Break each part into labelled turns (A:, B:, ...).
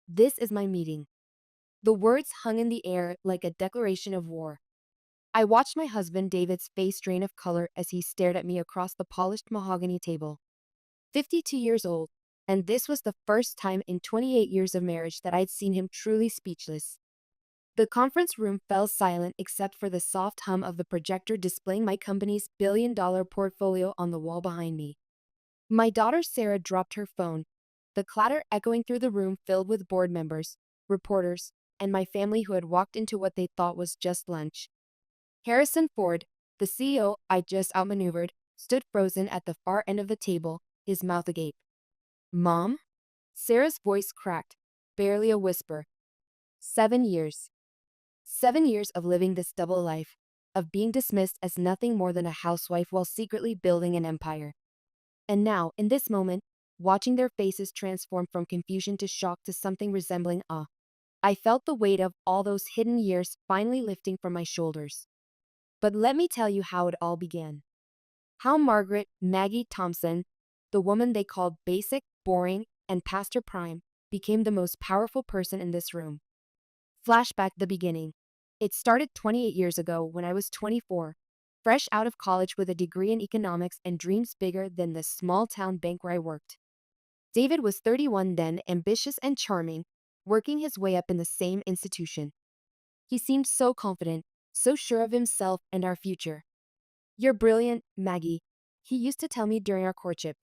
A: This is my meeting." The words hung in the air like a declaration of war. I watched my husband David's face drain of color as he stared at me across the polished mahogany table. 52 years old, and this was the first time in 28 years of marriage that I'd seen him truly speechless. The conference room fell silent except for the soft hum of the projector displaying my company's billion-dollar portfolio on the wall behind me. My daughter Sarah dropped her phone, the clatter echoing through the room filled with board members, reporters, and my family who had walked into what they thought was just lunch. Harrison Ford, the CEO I just outmaneuvered, stood frozen at the far end of the table, his mouth agape. "Mom?" Sarah's voice cracked, barely a whisper. 7 years. 7 years of living this double life, of being dismissed as nothing more than a housewife while secretly building an empire. And now, in this moment, watching their faces transform from confusion to shock to something resembling awe, I felt the weight of all those hidden years finally lifting from my shoulders. But let me tell you how it all began. How Margaret Maggie Thompson, the woman they called basic, boring, and past her prime, became the most powerful person in this room. Flashback the beginning. It started 28 years ago when I was 24, fresh out of college with a degree in economics and dreams bigger than the small town bank where I worked. David was 31 then, ambitious and charming, working his way up in the same institution. He seemed so confident, so sure of himself and our future. "You're brilliant, Maggie," he used to tell me during our courtship.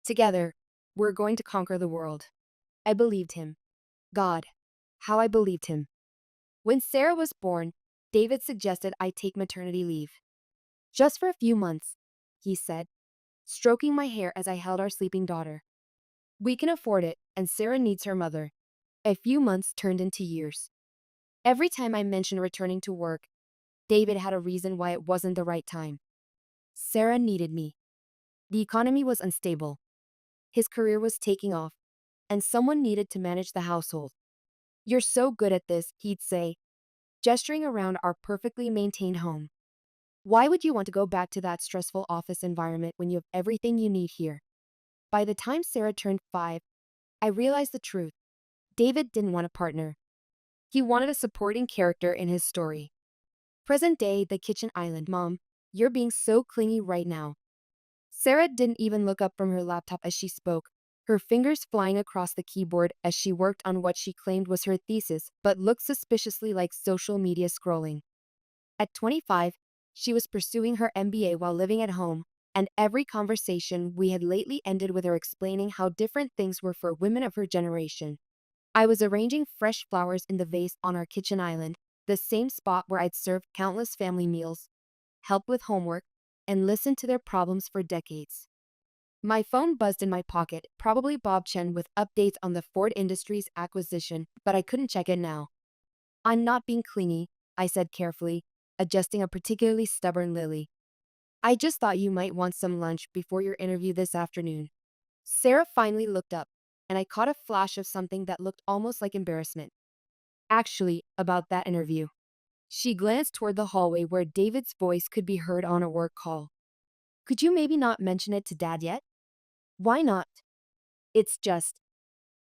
A: "Together, we're going to conquer the world." I believed him. God, how I believed him. When Sarah was born, David suggested I take maternity leave. "Just for a few months," he said, stroking my hair as I held our sleeping daughter. "We can afford it, and Sarah needs her mother." A few months turned into years. Every time I mentioned returning to work, David had a reason why it wasn't the right time. Sarah needed me. The economy was unstable. His career was taking off, and someone needed to manage the household. "You're so good at this," he'd say, gesturing around our perfectly maintained home. "Why would you want to go back to that stressful office environment when you have everything you need here?" By the time Sarah turned 5, I realized the truth. David didn't want a partner. He wanted a supporting character in his story. Present day, the kitchen island. "Mom, you're being so clingy right now." Sarah didn't even look up from her laptop as she spoke, her fingers flying across the keyboard as she worked on what she claimed was her thesis but looked suspiciously like social media scrolling. At 25, she was pursuing her MBA while living at home, and every conversation we had lately ended with her explaining how different things were for women of her generation. I was arranging fresh flowers in the vase on our kitchen island, the same spot where I'd served countless family meals, helped with homework, and listened to their problems for decades. My phone buzzed in my pocket, probably Bob Chen with updates on the Ford Industries acquisition, but I couldn't check it now. "I'm not being clingy," I said carefully, adjusting a particularly stubborn lily. "I just thought you might want some lunch before your interview this afternoon." Sarah finally looked up, and I caught a flash of something that looked almost like embarrassment. "Actually, about that interview." She glanced toward the hallway where David's voice could be heard on a work call. "Could you maybe not mention it to Dad yet?" "Why not?" It's just,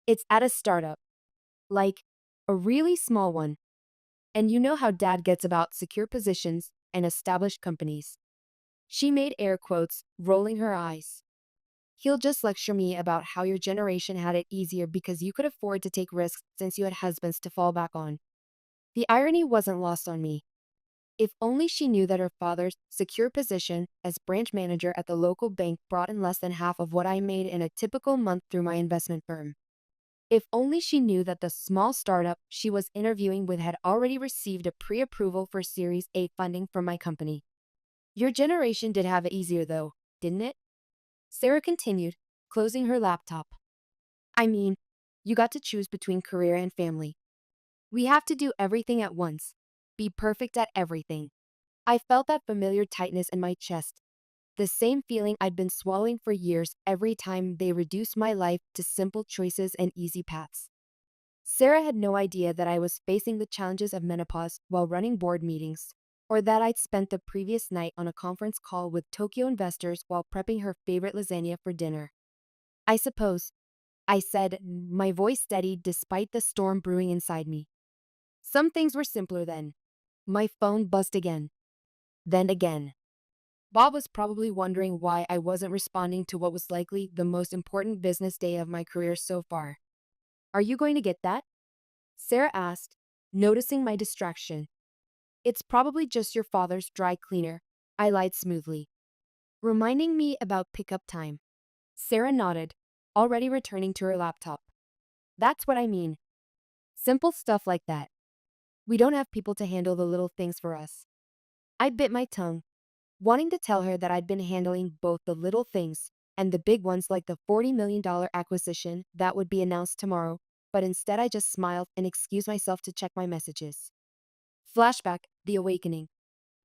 A: it's at a startup. Like, a really small one. And you know how Dad gets about secure positions and established companies." She made air quotes, rolling her eyes. "He'll just lecture me about how your generation had it easier because you could afford to take risks since you had husbands to fall back on." The irony wasn't lost on me. If only she knew that her father's secure position as branch manager at the local bank brought in less than half of what I made in a typical month through my investment firm. If only she knew that the small startup she was interviewing with had already received a pre-approval for Series A funding from my company. "Your generation did have it easier though, didn't it?" Sarah continued, closing her laptop. "I mean, you got to choose between career and family. We have to do everything at once. Be perfect at everything." I felt that familiar tightness in my chest, the same feeling I'd been swallowing for years every time they reduced my life to simple choices and easy paths. Sarah had no idea that I was facing the challenges of menopause while running board meetings, or that I'd spent the previous night on a conference call with Tokyo investors while prepping her favorite lasagna for dinner. I suppose I said, my voice steady despite the storm brewing inside me. Some things were simpler then. My phone buzzed again. Then again. Bob was probably wondering why I wasn't responding to what was likely the most important business day of my career so far. Are you going to get that? Sarah asked, noticing my distraction. It's probably just your father's dry cleaner, I lied smoothly, reminding me about pickup time. Sarah nodded, already returning to her laptop. That's what I mean. Simple stuff like that. We don't have people to handle the little things for us. I bit my tongue, wanting to tell her that I'd been handling both the little things and the big ones like the $40 million acquisition that would be announced tomorrow, but instead I just smiled and excused myself to check my messages. Flashback, the awakening.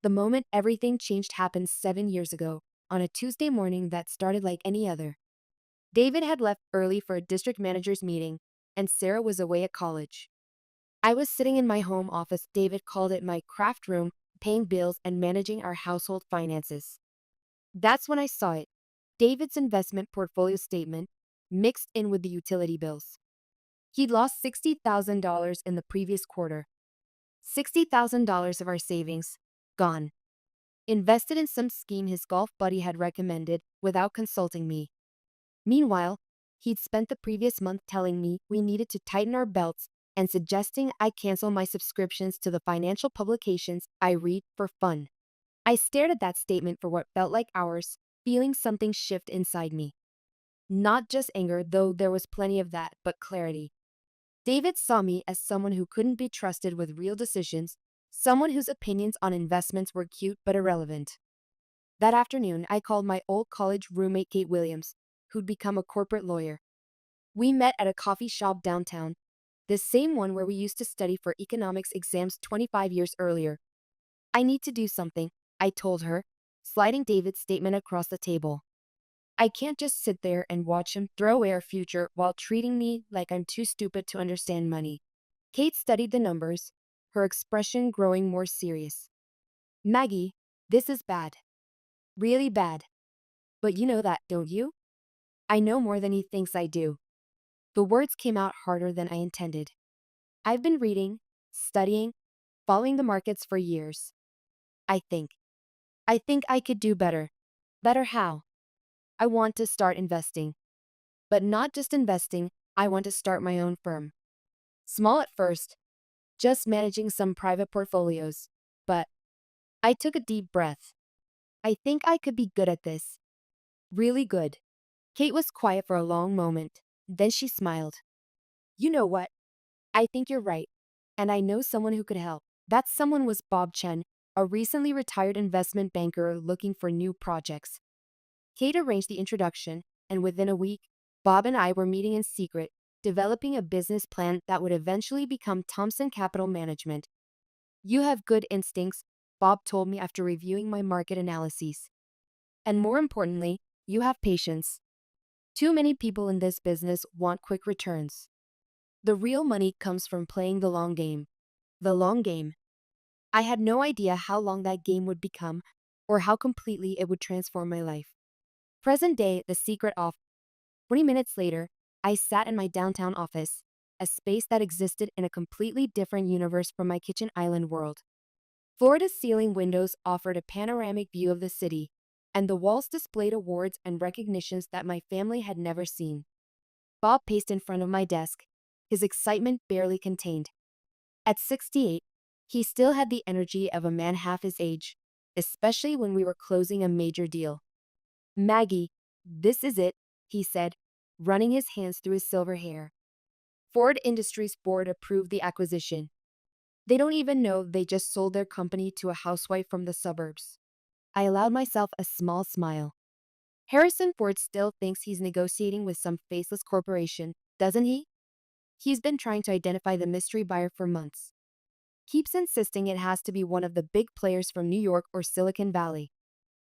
A: The moment everything changed happened 7 years ago, on a Tuesday morning that started like any other. David had left early for a district manager's meeting, and Sarah was away at college. I was sitting in my home office, David called it my craft room, paying bills and managing our household finances. That's when I saw it. David's investment portfolio statement, mixed in with the utility bills. He'd lost $60,000 in the previous quarter. $60,000 of our savings, gone. Invested in some scheme his golf buddy had recommended without consulting me. Meanwhile, he'd spent the previous month telling me we needed to tighten our belts and suggesting I cancel my subscriptions to the financial publications I read for fun. I stared at that statement for what felt like hours, feeling something shift inside me. Not just anger, though there was plenty of that, but clarity. David saw me as someone who couldn't be trusted with real decisions, someone whose opinions on investments were cute but irrelevant. That afternoon, I called my old college roommate Kate Williams, who'd become a corporate lawyer. We met at a coffee shop downtown, the same one where we used to study for economics exams 25 years earlier. I need to do something, I told her, sliding David's statement across the table. I can't just sit there and watch him throw away our future while treating me like I'm too stupid to understand money. Kate studied the numbers, her expression growing more serious. Maggie, this is bad. Really bad. But you know that, don't you? I know more than he thinks I do. The words came out harder than I intended. I've been reading, studying, following the markets for years. I think. I think I could do better. Better how? I want to start investing. But not just investing, I want to start my own firm. Small at first, just managing some private portfolios. But I took a deep breath. I think I could be good at this. Really good. Kate was quiet for a long moment. Then she smiled. You know what? I think you're right. And I know someone who could help. That someone was Bob Chen, a recently retired investment banker looking for new projects. Kate arranged the introduction, and within a week, Bob and I were meeting in secret, developing a business plan that would eventually become Thompson Capital Management. You have good instincts, Bob told me after reviewing my market analyses. And more importantly, you have patience. Too many people in this business want quick returns. The real money comes from playing the long game. The long game. I had no idea how long that game would become or how completely it would transform my life. Present day, the secret off. 20 minutes later, I sat in my downtown office, a space that existed in a completely different universe from my kitchen island world. Floor-to-ceiling windows offered a panoramic view of the city, and the walls displayed awards and recognitions that my family had never seen. Bob paced in front of my desk, his excitement barely contained. At 68, he still had the energy of a man half his age, especially when we were closing a major deal. Maggie, this is it, he said, running his hands through his silver hair. Ford Industries board approved the acquisition. They don't even know they just sold their company to a housewife from the suburbs. I allowed myself a small smile. Harrison Ford still thinks he's negotiating with some faceless corporation, doesn't he? He's been trying to identify the mystery buyer for months. Keeps insisting it has to be one of the big players from New York or Silicon Valley.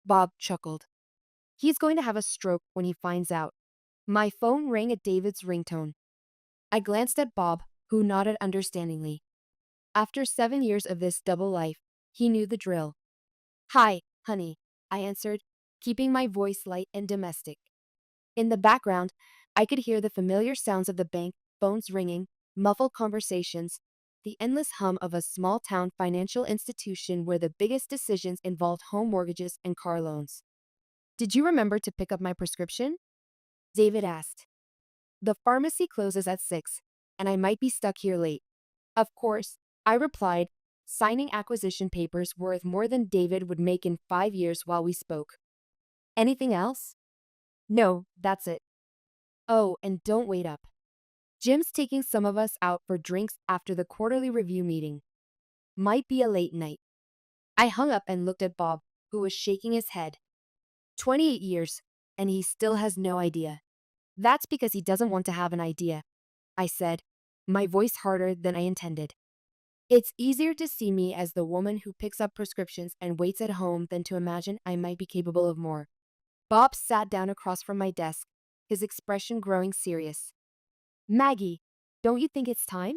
A: Bob chuckled. He's going to have a stroke when he finds out. My phone rang at David's ringtone. I glanced at Bob, who nodded understandingly. After 7 years of this double life, he knew the drill. Hi, honey, I answered, keeping my voice light and domestic. In the background, I could hear the familiar sounds of the bank, phones ringing, muffled conversations, the endless hum of a small town financial institution where the biggest decisions involved home mortgages and car loans. Did you remember to pick up my prescription? David asked. The pharmacy closes at 6, and I might be stuck here late. Of course, I replied, signing acquisition papers worth more than David would make in 5 years while we spoke. Anything else? No, that's it. Oh, and don't wait up. Jim's taking some of us out for drinks after the quarterly review meeting. Might be a late night. I hung up and looked at Bob, who was shaking his head. 28 years, and he still has no idea. That's because he doesn't want to have an idea, I said, my voice harder than I intended. It's easier to see me as the woman who picks up prescriptions and waits at home than to imagine I might be capable of more. Bob sat down across from my desk, his expression growing serious. Maggie, don't you think it's time?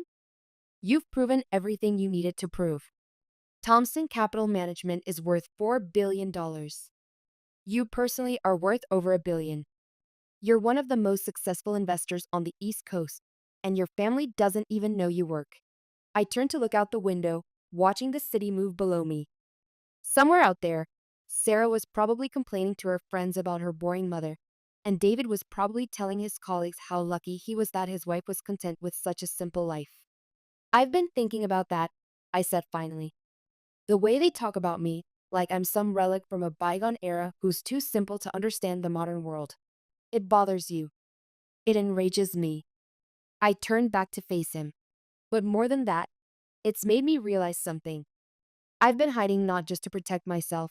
A: You've proven everything you needed to prove. Thompson Capital Management is worth $4 billion. You personally are worth over $1 billion. You're one of the most successful investors on the East Coast, and your family doesn't even know you work. I turned to look out the window, watching the city move below me. Somewhere out there, Sarah was probably complaining to her friends about her boring mother, and David was probably telling his colleagues how lucky he was that his wife was content with such a simple life. I've been thinking about that, I said finally. The way they talk about me, like I'm some relic from a bygone era who's too simple to understand the modern world. It bothers you. It enrages me. I turned back to face him. But more than that, it's made me realize something. I've been hiding not just to protect myself,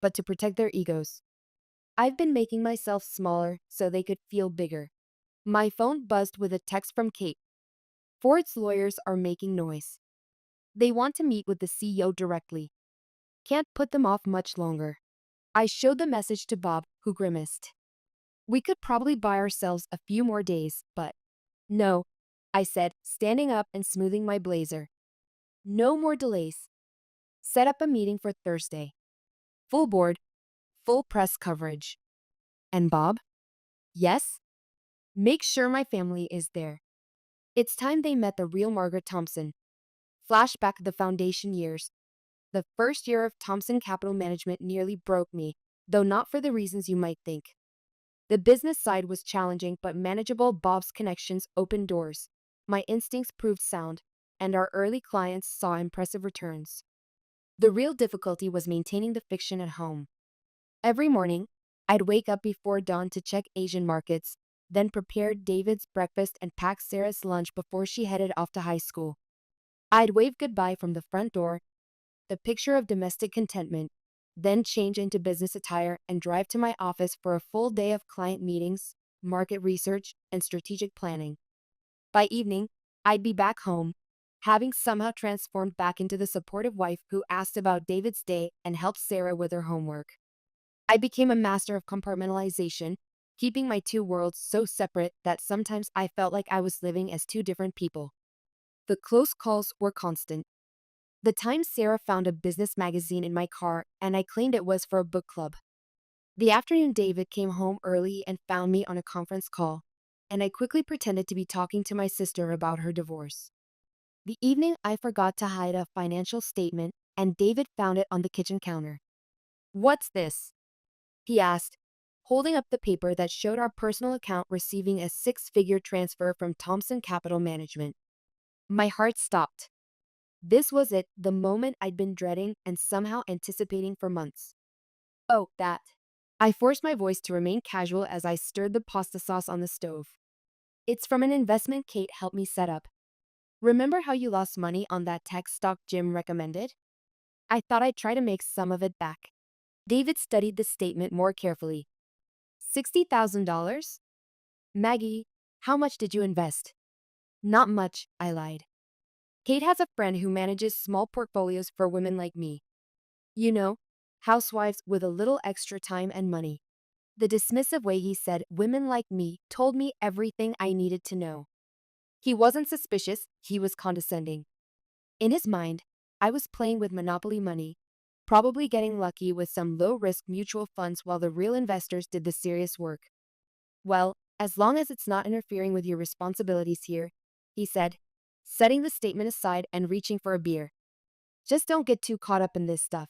A: but to protect their egos. I've been making myself smaller so they could feel bigger. My phone buzzed with a text from Kate. Ford's lawyers are making noise. They want to meet with the CEO directly. Can't put them off much longer. I showed the message to Bob, who grimaced. We could probably buy ourselves a few more days, but… No, I said, standing up and smoothing my blazer. No more delays. Set up a meeting for Thursday. Full board, full press coverage. And Bob? Yes? Make sure my family is there. It's time they met the real Margaret Thompson. Flashback the foundation years. The first year of Thompson Capital Management nearly broke me, though not for the reasons you might think. The business side was challenging but manageable. Bob's connections opened doors. My instincts proved sound, and our early clients saw impressive returns. The real difficulty was maintaining the fiction at home. Every morning, I'd wake up before dawn to check Asian markets, then prepare David's breakfast and pack Sarah's lunch before she headed off to high school. I'd wave goodbye from the front door, the picture of domestic contentment, then change into business attire and drive to my office for a full day of client meetings, market research, and strategic planning. By evening, I'd be back home, having somehow transformed back into the supportive wife who asked about David's day and helped Sarah with her homework. I became a master of compartmentalization, keeping my two worlds so separate that sometimes I felt like I was living as two different people. The close calls were constant. The time Sarah found a business magazine in my car and I claimed it was for a book club. The afternoon David came home early and found me on a conference call, and I quickly pretended to be talking to my sister about her divorce. The evening I forgot to hide a financial statement and David found it on the kitchen counter. "What's this?" he asked, holding up the paper that showed our personal account receiving a six-figure transfer from Thompson Capital Management. My heart stopped. This was it, the moment I'd been dreading and somehow anticipating for months. "Oh, that." I forced my voice to remain casual as I stirred the pasta sauce on the stove. "It's from an investment Kate helped me set up. Remember how you lost money on that tech stock Jim recommended? I thought I'd try to make some of it back." David studied the statement more carefully. $60,000? Maggie, how much did you invest? Not much, I lied. Kate has a friend who manages small portfolios for women like me. You know, housewives with a little extra time and money. The dismissive way he said women like me told me everything I needed to know. He wasn't suspicious, he was condescending. In his mind, I was playing with monopoly money, probably getting lucky with some low-risk mutual funds while the real investors did the serious work. Well, As long as it's not interfering with your responsibilities here, he said, setting the statement aside and reaching for a beer. Just don't get too caught up in this stuff.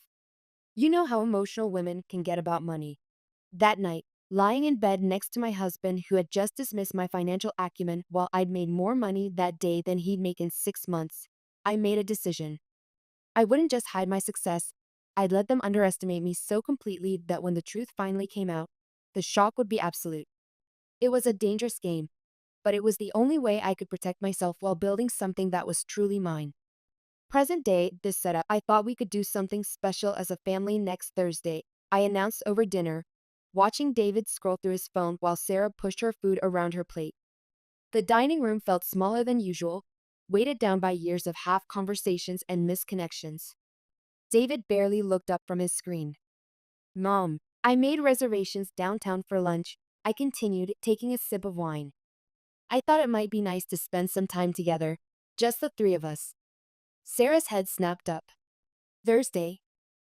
A: You know how emotional women can get about money. That night, lying in bed next to my husband who had just dismissed my financial acumen while I'd made more money that day than he'd make in 6 months, I made a decision. I wouldn't just hide my success, I'd let them underestimate me so completely that when the truth finally came out, the shock would be absolute. It was a dangerous game, but it was the only way I could protect myself while building something that was truly mine. Present day, this setup, I thought we could do something special as a family next Thursday, I announced over dinner, watching David scroll through his phone while Sarah pushed her food around her plate. The dining room felt smaller than usual, weighted down by years of half conversations and missed connections. David barely looked up from his screen. Mom, I made reservations downtown for lunch, I continued, taking a sip of wine. I thought it might be nice to spend some time together, just the three of us. Sarah's head snapped up. Thursday.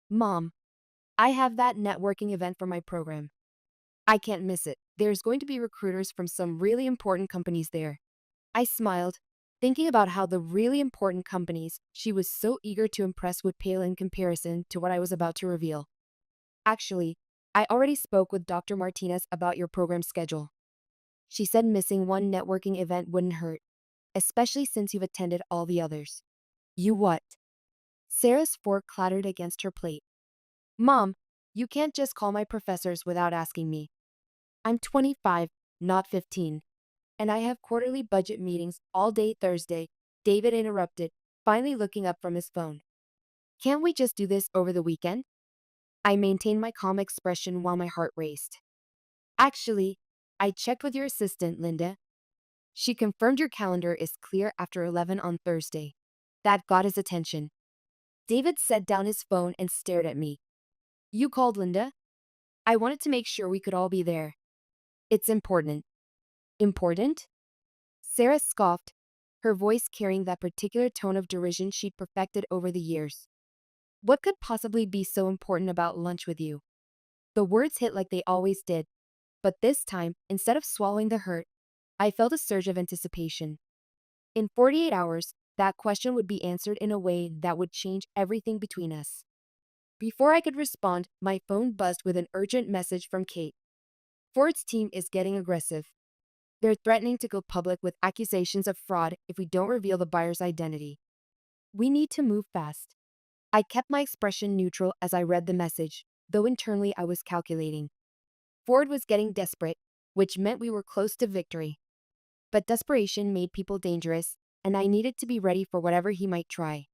A: Mom, I have that networking event for my program. I can't miss it. There's going to be recruiters from some really important companies there. I smiled, thinking about how the really important companies she was so eager to impress would pale in comparison to what I was about to reveal. Actually, I already spoke with Dr. Martinez about your program schedule. She said missing one networking event wouldn't hurt, especially since you've attended all the others. You what? Sarah's fork clattered against her plate. Mom, you can't just call my professors without asking me. I'm 25, not 15, and I have quarterly budget meetings all day Thursday, David interrupted, finally looking up from his phone. Can't we just do this over the weekend? I maintained my calm expression while my heart raced. Actually, I checked with your assistant, Linda. She confirmed your calendar is clear after 11 on Thursday. That got his attention. David set down his phone and stared at me. You called Linda? I wanted to make sure we could all be there. It's important. Important? Sarah scoffed, her voice carrying that particular tone of derision she'd perfected over the years. What could possibly be so important about lunch with you? The words hit like they always did, but this time, instead of swallowing the hurt, I felt a surge of anticipation. In 48 hours, that question would be answered in a way that would change everything between us. Before I could respond, my phone buzzed with an urgent message from Kate. Ford's team is getting aggressive. They're threatening to go public with accusations of fraud if we don't reveal the buyer's identity. We need to move fast. I kept my expression neutral as I read the message, though internally I was calculating. Ford was getting desperate, which meant we were close to victory. But desperation made people dangerous, and I needed to be ready for whatever he might try.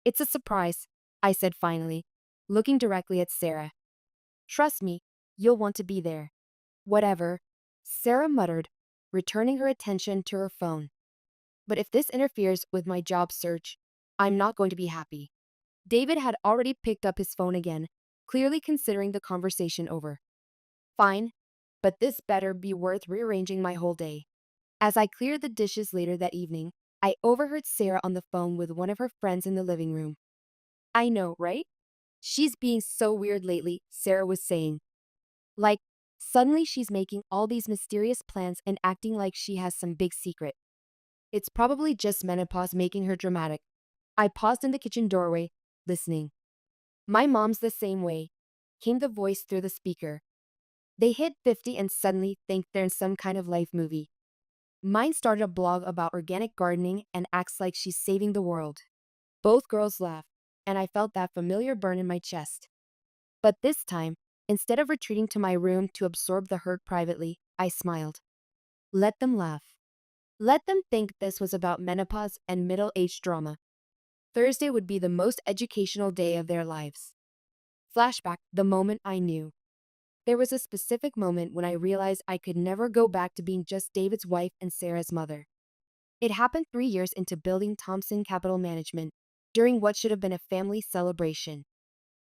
A: It's a surprise, I said finally, looking directly at Sarah. Trust me, you'll want to be there. Whatever, Sarah muttered, returning her attention to her phone. But if this interferes with my job search, I'm not going to be happy. David had already picked up his phone again, clearly considering the conversation over. Fine, but this better be worth rearranging my whole day. As I cleared the dishes later that evening, I overheard Sarah on the phone with one of her friends in the living room. I know, right? She's being so weird lately, Sarah was saying. Like, suddenly she's making all these mysterious plans and acting like she has some big secret. It's probably just menopause making her dramatic. I paused in the kitchen doorway, listening. My mom's the same way, came the voice through the speaker. They hit 50 and suddenly think they're in some kind of life movie. Mine started a blog about organic gardening and acts like she's saving the world. Both girls laughed, and I felt that familiar burn in my chest. But this time, instead of retreating to my room to absorb the hurt privately, I smiled. Let them laugh. Let them think this was about menopause and middle-aged drama. Thursday would be the most educational day of their lives. Flashback, the moment I knew. There was a specific moment when I realized I could never go back to being just David's wife and Sarah's mother. It happened 3 years into building Thompson Capital Management, during what should have been a family celebration.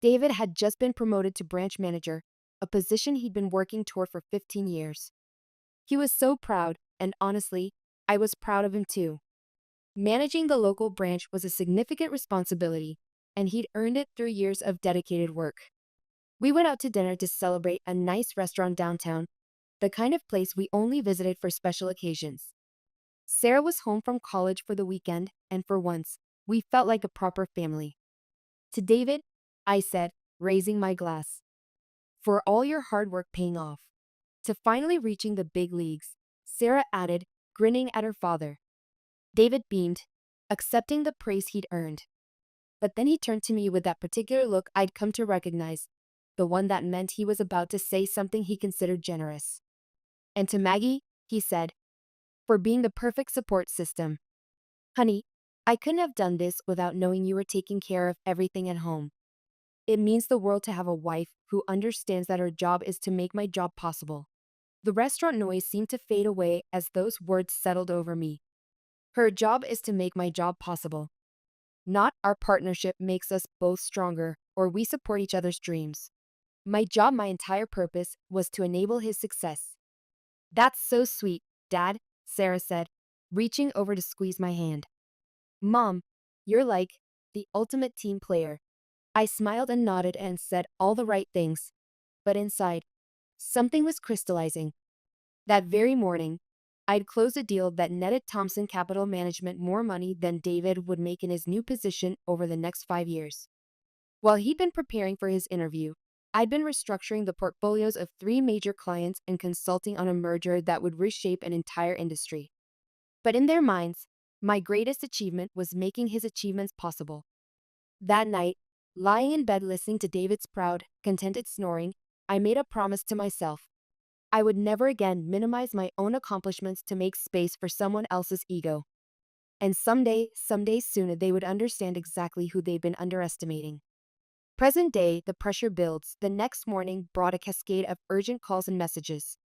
A: David had just been promoted to branch manager, a position he'd been working toward for 15 years. He was so proud, and honestly, I was proud of him too. Managing the local branch was a significant responsibility, and he'd earned it through years of dedicated work. We went out to dinner to celebrate a nice restaurant downtown, the kind of place we only visited for special occasions. Sarah was home from college for the weekend, and for once, we felt like a proper family. To David, I said, raising my glass, for all your hard work paying off. To finally reaching the big leagues, Sarah added, grinning at her father. David beamed, accepting the praise he'd earned. But then he turned to me with that particular look I'd come to recognize, the one that meant he was about to say something he considered generous. And to Maggie, he said, for being the perfect support system. Honey, I couldn't have done this without knowing you were taking care of everything at home. It means the world to have a wife who understands that her job is to make my job possible. The restaurant noise seemed to fade away as those words settled over me. Her job is to make my job possible. Not our partnership makes us both stronger or we support each other's dreams. My job, my entire purpose, was to enable his success. That's so sweet, Dad, Sarah said, reaching over to squeeze my hand. Mom, you're like the ultimate team player. I smiled and nodded and said all the right things. But inside, something was crystallizing. That very morning, I'd closed a deal that netted Thompson Capital Management more money than David would make in his new position over the next 5 years. While he'd been preparing for his interview, I'd been restructuring the portfolios of 3 major clients and consulting on a merger that would reshape an entire industry. But in their minds, my greatest achievement was making his achievements possible. That night, lying in bed listening to David's proud, contented snoring, I made a promise to myself. I would never again minimize my own accomplishments to make space for someone else's ego. And someday soon, they would understand exactly who they'd been underestimating. Present day, the pressure builds. The next morning brought a cascade of urgent calls and messages.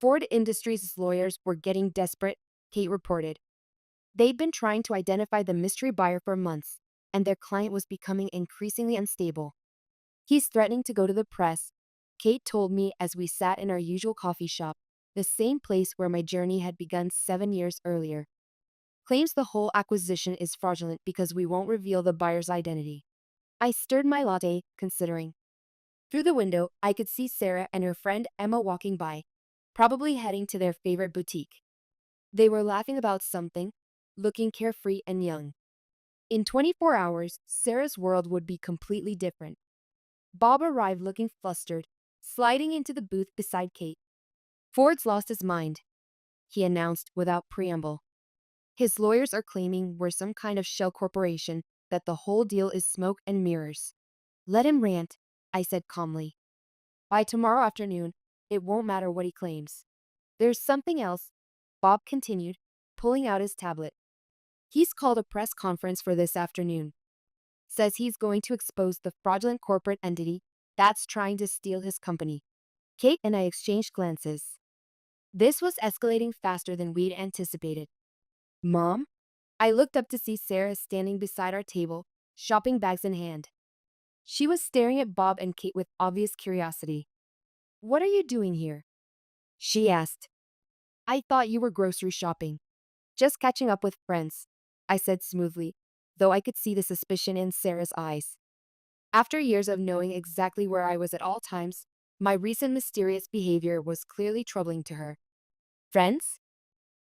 A: Ford Industries' lawyers were getting desperate, Kate reported. They'd been trying to identify the mystery buyer for months, and their client was becoming increasingly unstable. He's threatening to go to the press, Kate told me as we sat in our usual coffee shop, the same place where my journey had begun 7 years earlier. Claims the whole acquisition is fraudulent because we won't reveal the buyer's identity. I stirred my latte, considering. Through the window, I could see Sarah and her friend Emma walking by, probably heading to their favorite boutique. They were laughing about something, looking carefree and young. In 24 hours, Sarah's world would be completely different. Bob arrived looking flustered, sliding into the booth beside Kate. Ford's lost his mind, he announced without preamble. His lawyers are claiming we're some kind of shell corporation, that the whole deal is smoke and mirrors. Let him rant, I said calmly. By tomorrow afternoon, it won't matter what he claims. There's something else, Bob continued, pulling out his tablet. He's called a press conference for this afternoon. Says he's going to expose the fraudulent corporate entity that's trying to steal his company. Kate and I exchanged glances. This was escalating faster than we'd anticipated. Mom? I looked up to see Sarah standing beside our table, shopping bags in hand. She was staring at Bob and Kate with obvious curiosity. What are you doing here? She asked. I thought you were grocery shopping. Just catching up with friends, I said smoothly, though I could see the suspicion in Sarah's eyes. After years of knowing exactly where I was at all times, my recent mysterious behavior was clearly troubling to her. Friends?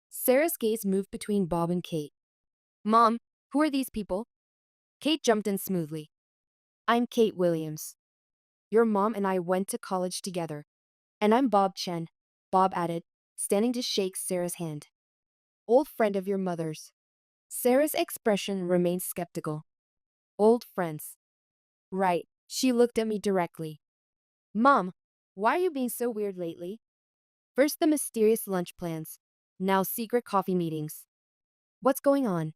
A: Sarah's gaze moved between Bob and Kate. Mom, who are these people? Kate jumped in smoothly. I'm Kate Williams. Your mom and I went to college together. And I'm Bob Chen, Bob added, standing to shake Sarah's hand. Old friend of your mother's. Sarah's expression remained skeptical. Old friends. Right, she looked at me directly. Mom, why are you being so weird lately? First the mysterious lunch plans, now secret coffee meetings. What's going on?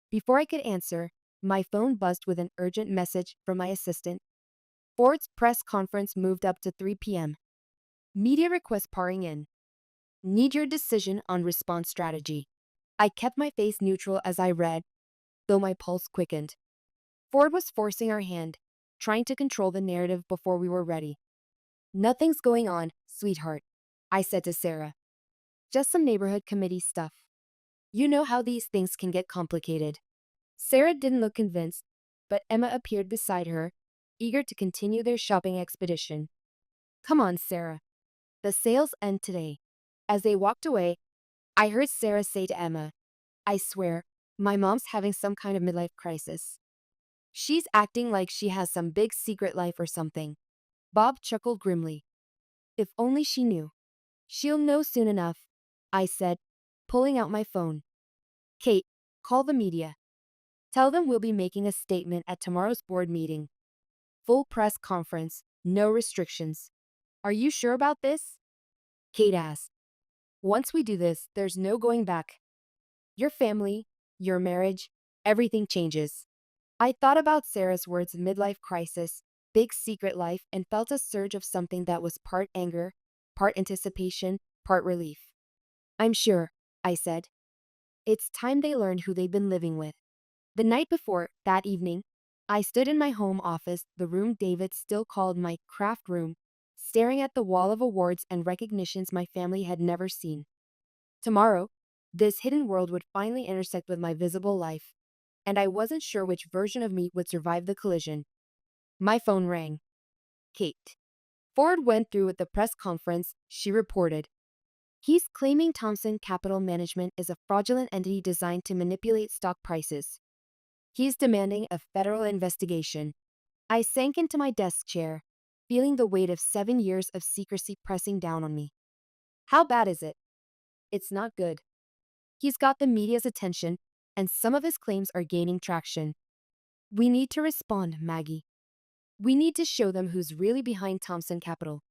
A: Before I could answer, my phone buzzed with an urgent message from my assistant. Ford's press conference moved up to 3 p.m. Media requests pouring in. Need your decision on response strategy. I kept my face neutral as I read, though my pulse quickened. Ford was forcing our hand, trying to control the narrative before we were ready. Nothing's going on, sweetheart, I said to Sarah. Just some neighborhood committee stuff. You know how these things can get complicated. Sarah didn't look convinced, but Emma appeared beside her, eager to continue their shopping expedition. Come on, Sarah. The sales end today. As they walked away, I heard Sarah say to Emma, I swear, my mom's having some kind of midlife crisis. She's acting like she has some big secret life or something. Bob chuckled grimly. If only she knew. She'll know soon enough, I said, pulling out my phone. Kate, call the media. Tell them we'll be making a statement at tomorrow's board meeting. Full press conference, no restrictions. Are you sure about this? Kate asked. Once we do this, there's no going back. Your family, your marriage, everything changes. I thought about Sarah's words midlife crisis, big secret life, and felt a surge of something that was part anger, part anticipation, part relief. I'm sure, I said. It's time they learned who they've been living with. The night before, that evening, I stood in my home office, the room David still called my craft room, staring at the wall of awards and recognitions my family had never seen. Tomorrow, this hidden world would finally intersect with my visible life, and I wasn't sure which version of me would survive the collision. My phone rang. Kate. Ford went through with the press conference, she reported. He's claiming Thompson Capital Management is a fraudulent entity designed to manipulate stock prices. He's demanding a federal investigation. I sank into my desk chair, feeling the weight of 7 years of secrecy pressing down on me. How bad is it? It's not good. He's got the media's attention, and some of his claims are gaining traction. We need to respond, Maggie. We need to show them who's really behind Thompson Capital.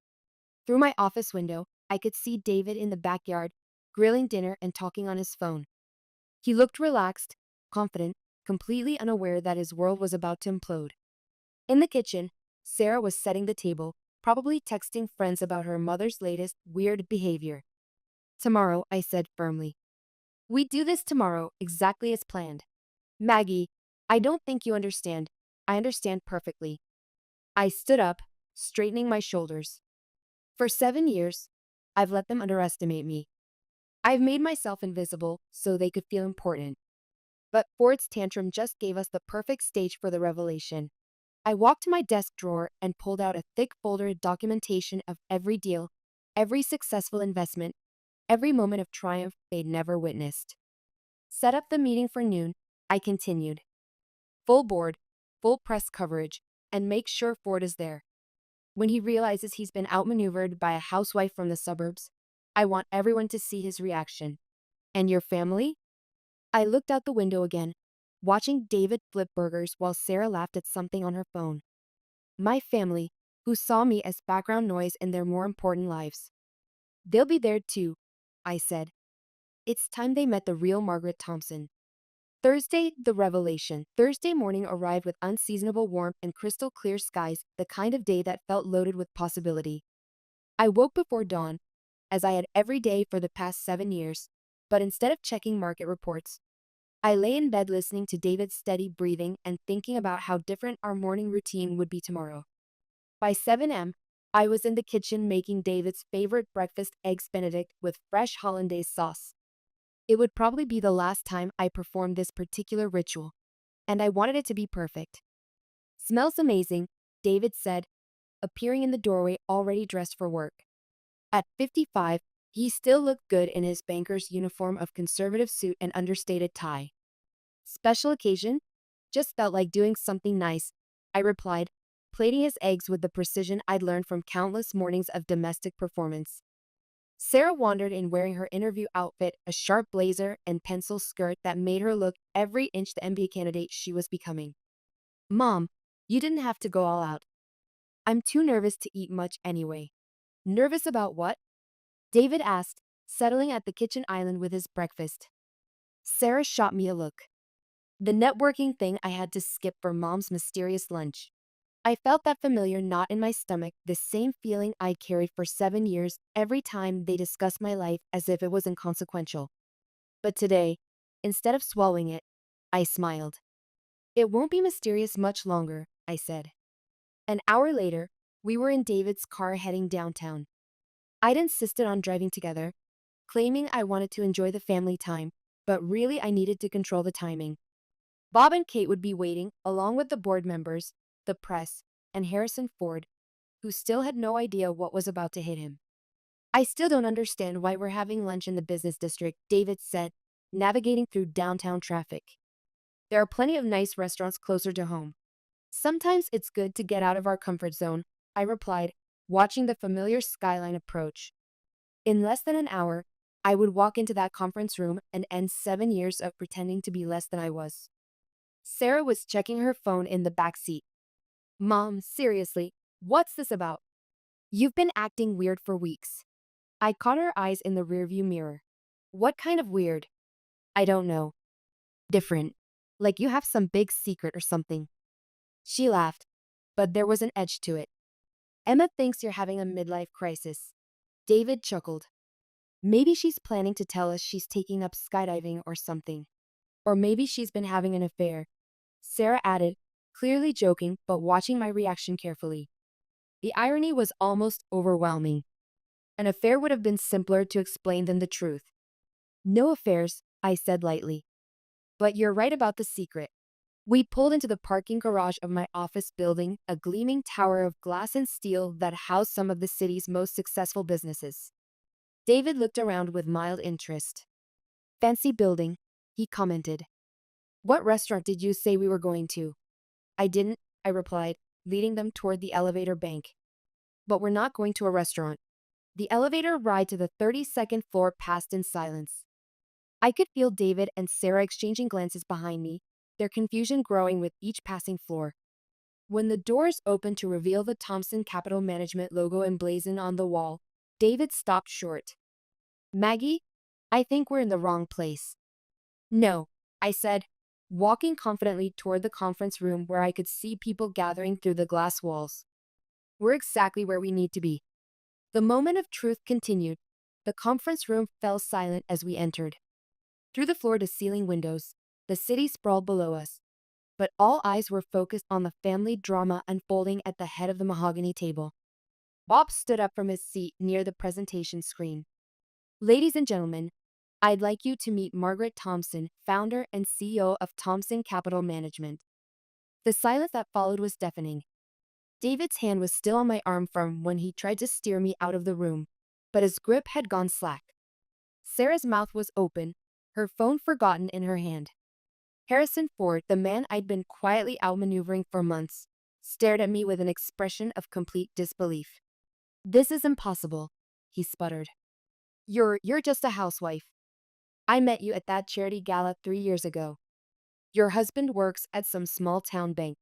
A: Through my office window, I could see David in the backyard, grilling dinner and talking on his phone. He looked relaxed, confident, completely unaware that his world was about to implode. In the kitchen, Sarah was setting the table, probably texting friends about her mother's latest weird behavior. Tomorrow, I said firmly. We do this tomorrow, exactly as planned. Maggie, I don't think you understand. I understand perfectly. I stood up, straightening my shoulders. For 7 years, I've let them underestimate me. I've made myself invisible so they could feel important. But Ford's tantrum just gave us the perfect stage for the revelation. I walked to my desk drawer and pulled out a thick folder of documentation of every deal, every successful investment, every moment of triumph they'd never witnessed. Set up the meeting for noon, I continued. Full board, full press coverage, and make sure Ford is there. When he realizes he's been outmaneuvered by a housewife from the suburbs, I want everyone to see his reaction. And your family? I looked out the window again, watching David flip burgers while Sarah laughed at something on her phone. My family, who saw me as background noise in their more important lives. They'll be there too, I said. It's time they met the real Margaret Thompson. Thursday, the revelation. Thursday morning arrived with unseasonable warmth and crystal clear skies, the kind of day that felt loaded with possibility. I woke before dawn, as I had every day for the past 7 years, but instead of checking market reports, I lay in bed listening to David's steady breathing and thinking about how different our morning routine would be tomorrow. By 7 a.m., I was in the kitchen making David's favorite breakfast, eggs Benedict with fresh hollandaise sauce. It would probably be the last time I performed this particular ritual, and I wanted it to be perfect. Smells amazing, David said, appearing in the doorway already dressed for work. At 55, he still looked good in his banker's uniform of conservative suit and understated tie. Special occasion? Just felt like doing something nice, I replied, plating his eggs with the precision I'd learned from countless mornings of domestic performance. Sarah wandered in wearing her interview outfit, a sharp blazer and pencil skirt that made her look every inch the MBA candidate she was becoming. Mom, you didn't have to go all out. I'm too nervous to eat much anyway. Nervous about what? David asked, settling at the kitchen island with his breakfast. Sarah shot me a look. The networking thing I had to skip for Mom's mysterious lunch. I felt that familiar knot in my stomach, the same feeling I'd carried for 7 years every time they discussed my life as if it was inconsequential. But today, instead of swallowing it, I smiled. It won't be mysterious much longer, I said. An hour later, we were in David's car heading downtown. I'd insisted on driving together, claiming I wanted to enjoy the family time, but really I needed to control the timing. Bob and Kate would be waiting, along with the board members, the press, and Harrison Ford, who still had no idea what was about to hit him. I still don't understand why we're having lunch in the business district, David said, navigating through downtown traffic. There are plenty of nice restaurants closer to home. Sometimes it's good to get out of our comfort zone, I replied, watching the familiar skyline approach. In less than an hour, I would walk into that conference room and end 7 years of pretending to be less than I was. Sarah was checking her phone in the back seat. Mom, seriously, what's this about? You've been acting weird for weeks. I caught her eyes in the rearview mirror. What kind of weird? I don't know. Different. Like you have some big secret or something. She laughed, but there was an edge to it. Emma thinks you're having a midlife crisis. David chuckled. Maybe she's planning to tell us she's taking up skydiving or something. Or maybe she's been having an affair. Sarah added, clearly joking but watching my reaction carefully. The irony was almost overwhelming. An affair would have been simpler to explain than the truth. No affairs, I said lightly. But you're right about the secret. We pulled into the parking garage of my office building, a gleaming tower of glass and steel that housed some of the city's most successful businesses. David looked around with mild interest. Fancy building, he commented. What restaurant did you say we were going to? I didn't, I replied, leading them toward the elevator bank. But we're not going to a restaurant. The elevator ride to the 32nd floor passed in silence. I could feel David and Sarah exchanging glances behind me, their confusion growing with each passing floor. When the doors opened to reveal the Thompson Capital Management logo emblazoned on the wall, David stopped short. Maggie, I think we're in the wrong place. No, I said, walking confidently toward the conference room where I could see people gathering through the glass walls. We're exactly where we need to be. The moment of truth continued. The conference room fell silent as we entered. Through the floor-to-ceiling windows, the city sprawled below us, but all eyes were focused on the family drama unfolding at the head of the mahogany table. Bob stood up from his seat near the presentation screen. Ladies and gentlemen, I'd like you to meet Margaret Thompson, founder and CEO of Thompson Capital Management. The silence that followed was deafening. David's hand was still on my arm from when he tried to steer me out of the room, but his grip had gone slack. Sarah's mouth was open, her phone forgotten in her hand. Harrison Ford, the man I'd been quietly outmaneuvering for months, stared at me with an expression of complete disbelief. This is impossible, he sputtered. You're just a housewife. I met you at that charity gala 3 years ago. Your husband works at some small-town bank.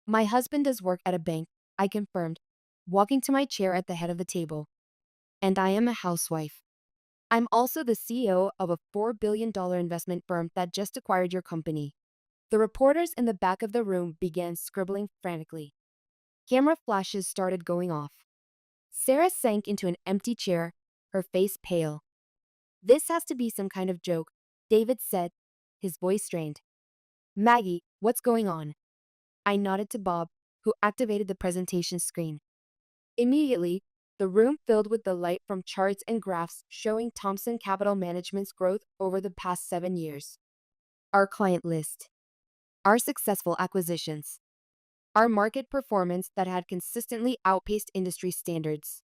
A: My husband does work at a bank, I confirmed, walking to my chair at the head of the table. And I am a housewife. I'm also the CEO of a $4 billion investment firm that just acquired your company. The reporters in the back of the room began scribbling frantically. Camera flashes started going off. Sarah sank into an empty chair, her face pale. This has to be some kind of joke, David said, his voice strained. Maggie, what's going on? I nodded to Bob, who activated the presentation screen. Immediately, the room filled with the light from charts and graphs showing Thompson Capital Management's growth over the past 7 years. Our client list. Our successful acquisitions. Our market performance that had consistently outpaced industry standards.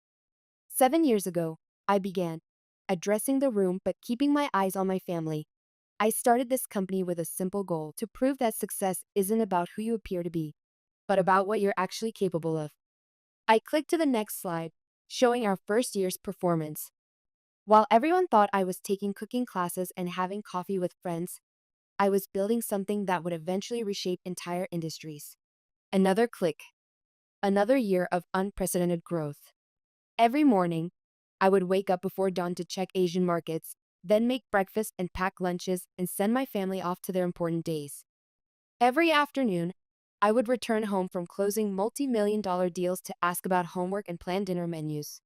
A: 7 years ago, I began, addressing the room but keeping my eyes on my family. I started this company with a simple goal to prove that success isn't about who you appear to be, but about what you're actually capable of. I clicked to the next slide, showing our first year's performance. While everyone thought I was taking cooking classes and having coffee with friends, I was building something that would eventually reshape entire industries. Another click. Another year of unprecedented growth. Every morning, I would wake up before dawn to check Asian markets, then make breakfast and pack lunches and send my family off to their important days. Every afternoon, I would return home from closing multi-million-dollar deals to ask about homework and plan dinner menus.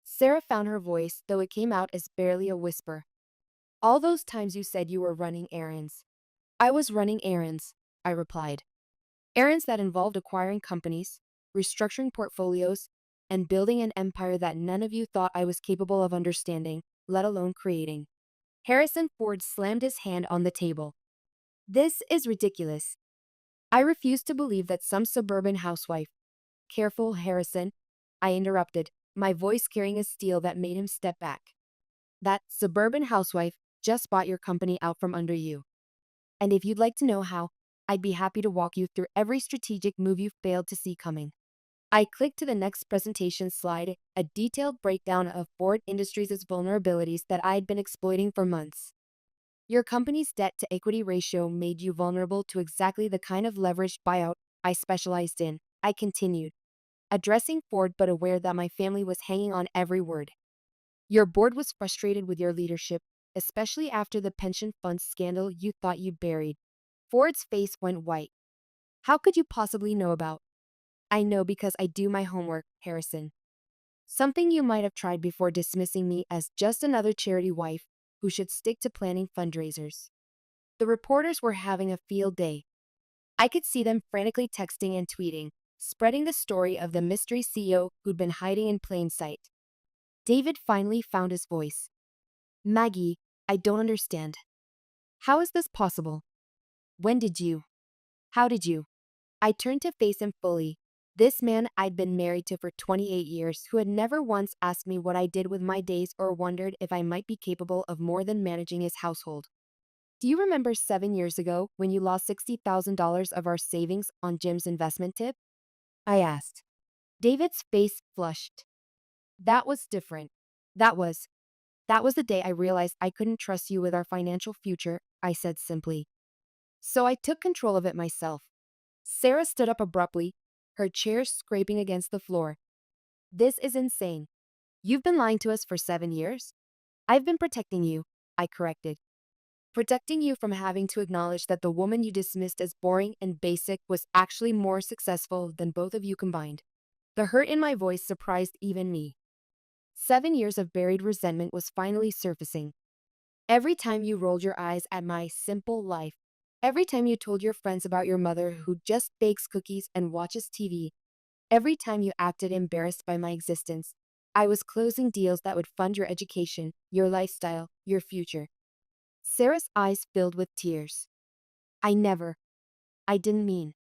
A: Sarah found her voice, though it came out as barely a whisper. All those times you said you were running errands. I was running errands, I replied. Errands that involved acquiring companies, restructuring portfolios, and building an empire that none of you thought I was capable of understanding, let alone creating. Harrison Ford slammed his hand on the table. This is ridiculous. I refuse to believe that some suburban housewife. Careful, Harrison, I interrupted, my voice carrying a steel that made him step back. That suburban housewife just bought your company out from under you. And if you'd like to know how, I'd be happy to walk you through every strategic move you failed to see coming. I clicked to the next presentation slide, a detailed breakdown of Ford Industries' vulnerabilities that I'd been exploiting for months. Your company's debt to equity ratio made you vulnerable to exactly the kind of leveraged buyout I specialized in, I continued, addressing Ford but aware that my family was hanging on every word. Your board was frustrated with your leadership, especially after the pension fund scandal you thought you'd buried. Ford's face went white. How could you possibly know about? I know because I do my homework, Harrison. Something you might have tried before dismissing me as just another charity wife who should stick to planning fundraisers. The reporters were having a field day. I could see them frantically texting and tweeting, spreading the story of the mystery CEO who'd been hiding in plain sight. David finally found his voice. Maggie, I don't understand. How is this possible? When did you? How did you? I turned to face him fully. This man I'd been married to for 28 years, who had never once asked me what I did with my days or wondered if I might be capable of more than managing his household. Do you remember 7 years ago when you lost $60,000 of our savings on Jim's investment tip? I asked. David's face flushed. That was different. That was. That was the day I realized I couldn't trust you with our financial future, I said simply. So I took control of it myself. Sarah stood up abruptly, her chair scraping against the floor. This is insane. You've been lying to us for 7 years? I've been protecting you, I corrected. Protecting you from having to acknowledge that the woman you dismissed as boring and basic was actually more successful than both of you combined. The hurt in my voice surprised even me. 7 years of buried resentment was finally surfacing. Every time you rolled your eyes at my simple life, every time you told your friends about your mother who just bakes cookies and watches TV, every time you acted embarrassed by my existence, I was closing deals that would fund your education, your lifestyle, your future. Sarah's eyes filled with tears. I didn't mean.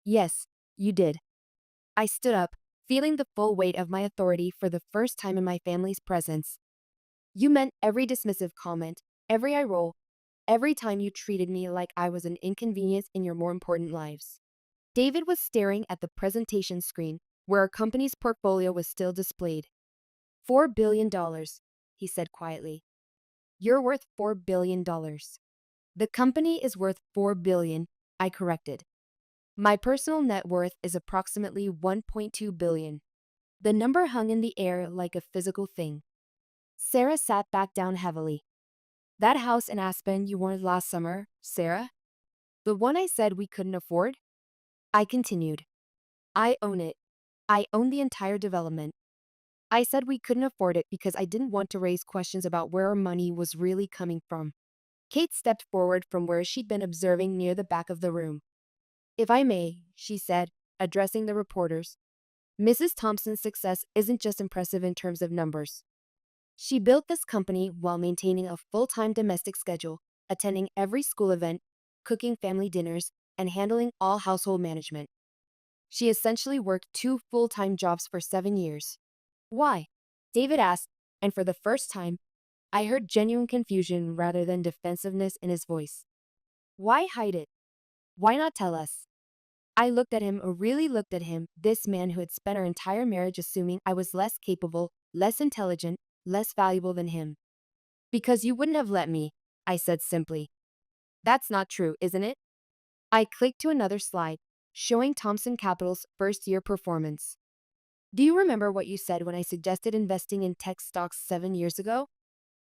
A: Yes, you did. I stood up, feeling the full weight of my authority for the first time in my family's presence. You meant every dismissive comment, every eye roll, every time you treated me like I was an inconvenience in your more important lives. David was staring at the presentation screen, where our company's portfolio was still displayed. $4 billion, he said quietly. You're worth $4 billion. The company is worth $4 billion, I corrected. My personal net worth is approximately $1.2 billion. The number hung in the air like a physical thing. Sarah sat back down heavily. That house in Aspen you wanted last summer, Sarah? The one I said we couldn't afford? I continued. I own it. I own the entire development. I said we couldn't afford it because I didn't want to raise questions about where our money was really coming from. Kate stepped forward from where she'd been observing near the back of the room. If I may, she said, addressing the reporters, Mrs. Thompson's success isn't just impressive in terms of numbers. She built this company while maintaining a full-time domestic schedule, attending every school event, cooking family dinners, and handling all household management. She essentially worked 2 full-time jobs for 7 years. Why? David asked, and for the first time, I heard genuine confusion rather than defensiveness in his voice. Why hide it? Why not tell us? I looked at him, or really looked at him, this man who had spent our entire marriage assuming I was less capable, less intelligent, less valuable than him. Because you wouldn't have let me, I said simply. That's not true, isn't it? I clicked to another slide, showing Thompson Capital's first-year performance. Do you remember what you said when I suggested investing in tech stocks 7 years ago?